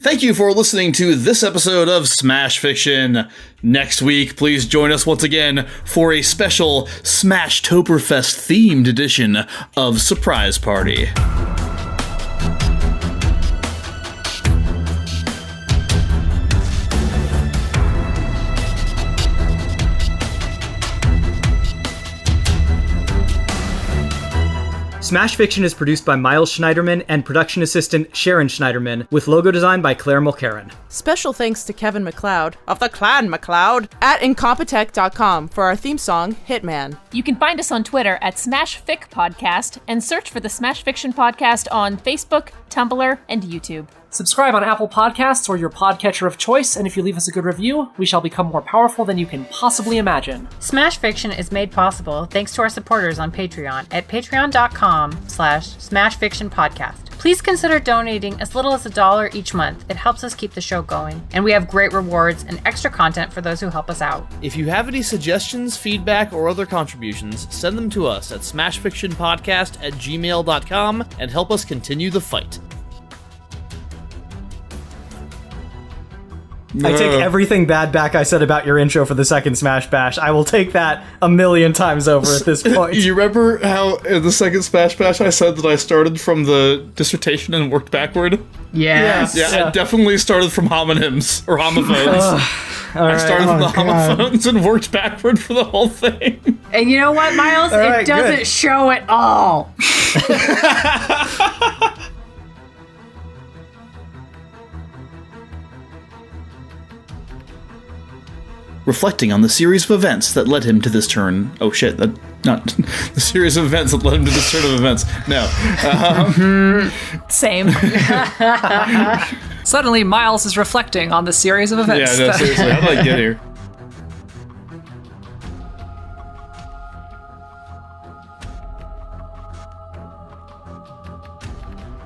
S1: Thank you for listening to this episode of Smash Fiction. Next week, please join us once again for a special Smashtoberfest themed edition of Surprise Party.
S3: Smash Fiction is produced by Miles Schneiderman and production assistant Sharon Schneiderman, with logo design by Claire Mulcairn.
S7: Special thanks to Kevin MacLeod of the Clan MacLeod at Incompetech.com for our theme song, Hitman.
S5: You can find us on Twitter at SmashFic Podcast and search for the Smash Fiction Podcast on Facebook, Tumblr, and YouTube.
S4: Subscribe on Apple Podcasts or your podcatcher of choice, and if you leave us a good review, we shall become more powerful than you can possibly imagine.
S6: Smash Fiction is made possible thanks to our supporters on Patreon at patreon.com/smashfictionpodcast. Please consider donating as little as $1 each month. It helps us keep the show going, and we have great rewards and extra content for those who help us out.
S1: If you have any suggestions, feedback, or other contributions, send them to us at smashfictionpodcast@gmail.com and help us continue the fight.
S3: I take everything bad back I said about your intro for the second Smash Bash. I will take that 1,000,000 times over at this point.
S1: You remember how in the second Smash Bash I said that I started from the dissertation and worked backward?
S6: Yes.
S1: Yeah, I definitely started from homonyms, or homophones. I started from the homophones and worked backward for the whole thing.
S6: And you know what, Miles?
S3: right,
S6: It doesn't
S3: good.
S6: show at all.
S1: Reflecting on the series of events that led him to this turn. Oh shit, that not the series of events that led him to this turn of events. No.
S5: Same.
S4: Suddenly, Miles is reflecting on the series of events.
S1: Yeah, no, seriously, how did I get here?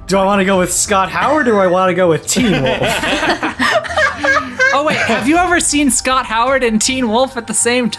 S3: Do I want to go with Scott Howard or do I want to go with Teen Wolf?
S4: Oh wait, have you ever seen Scott Howard and Teen Wolf at the same time?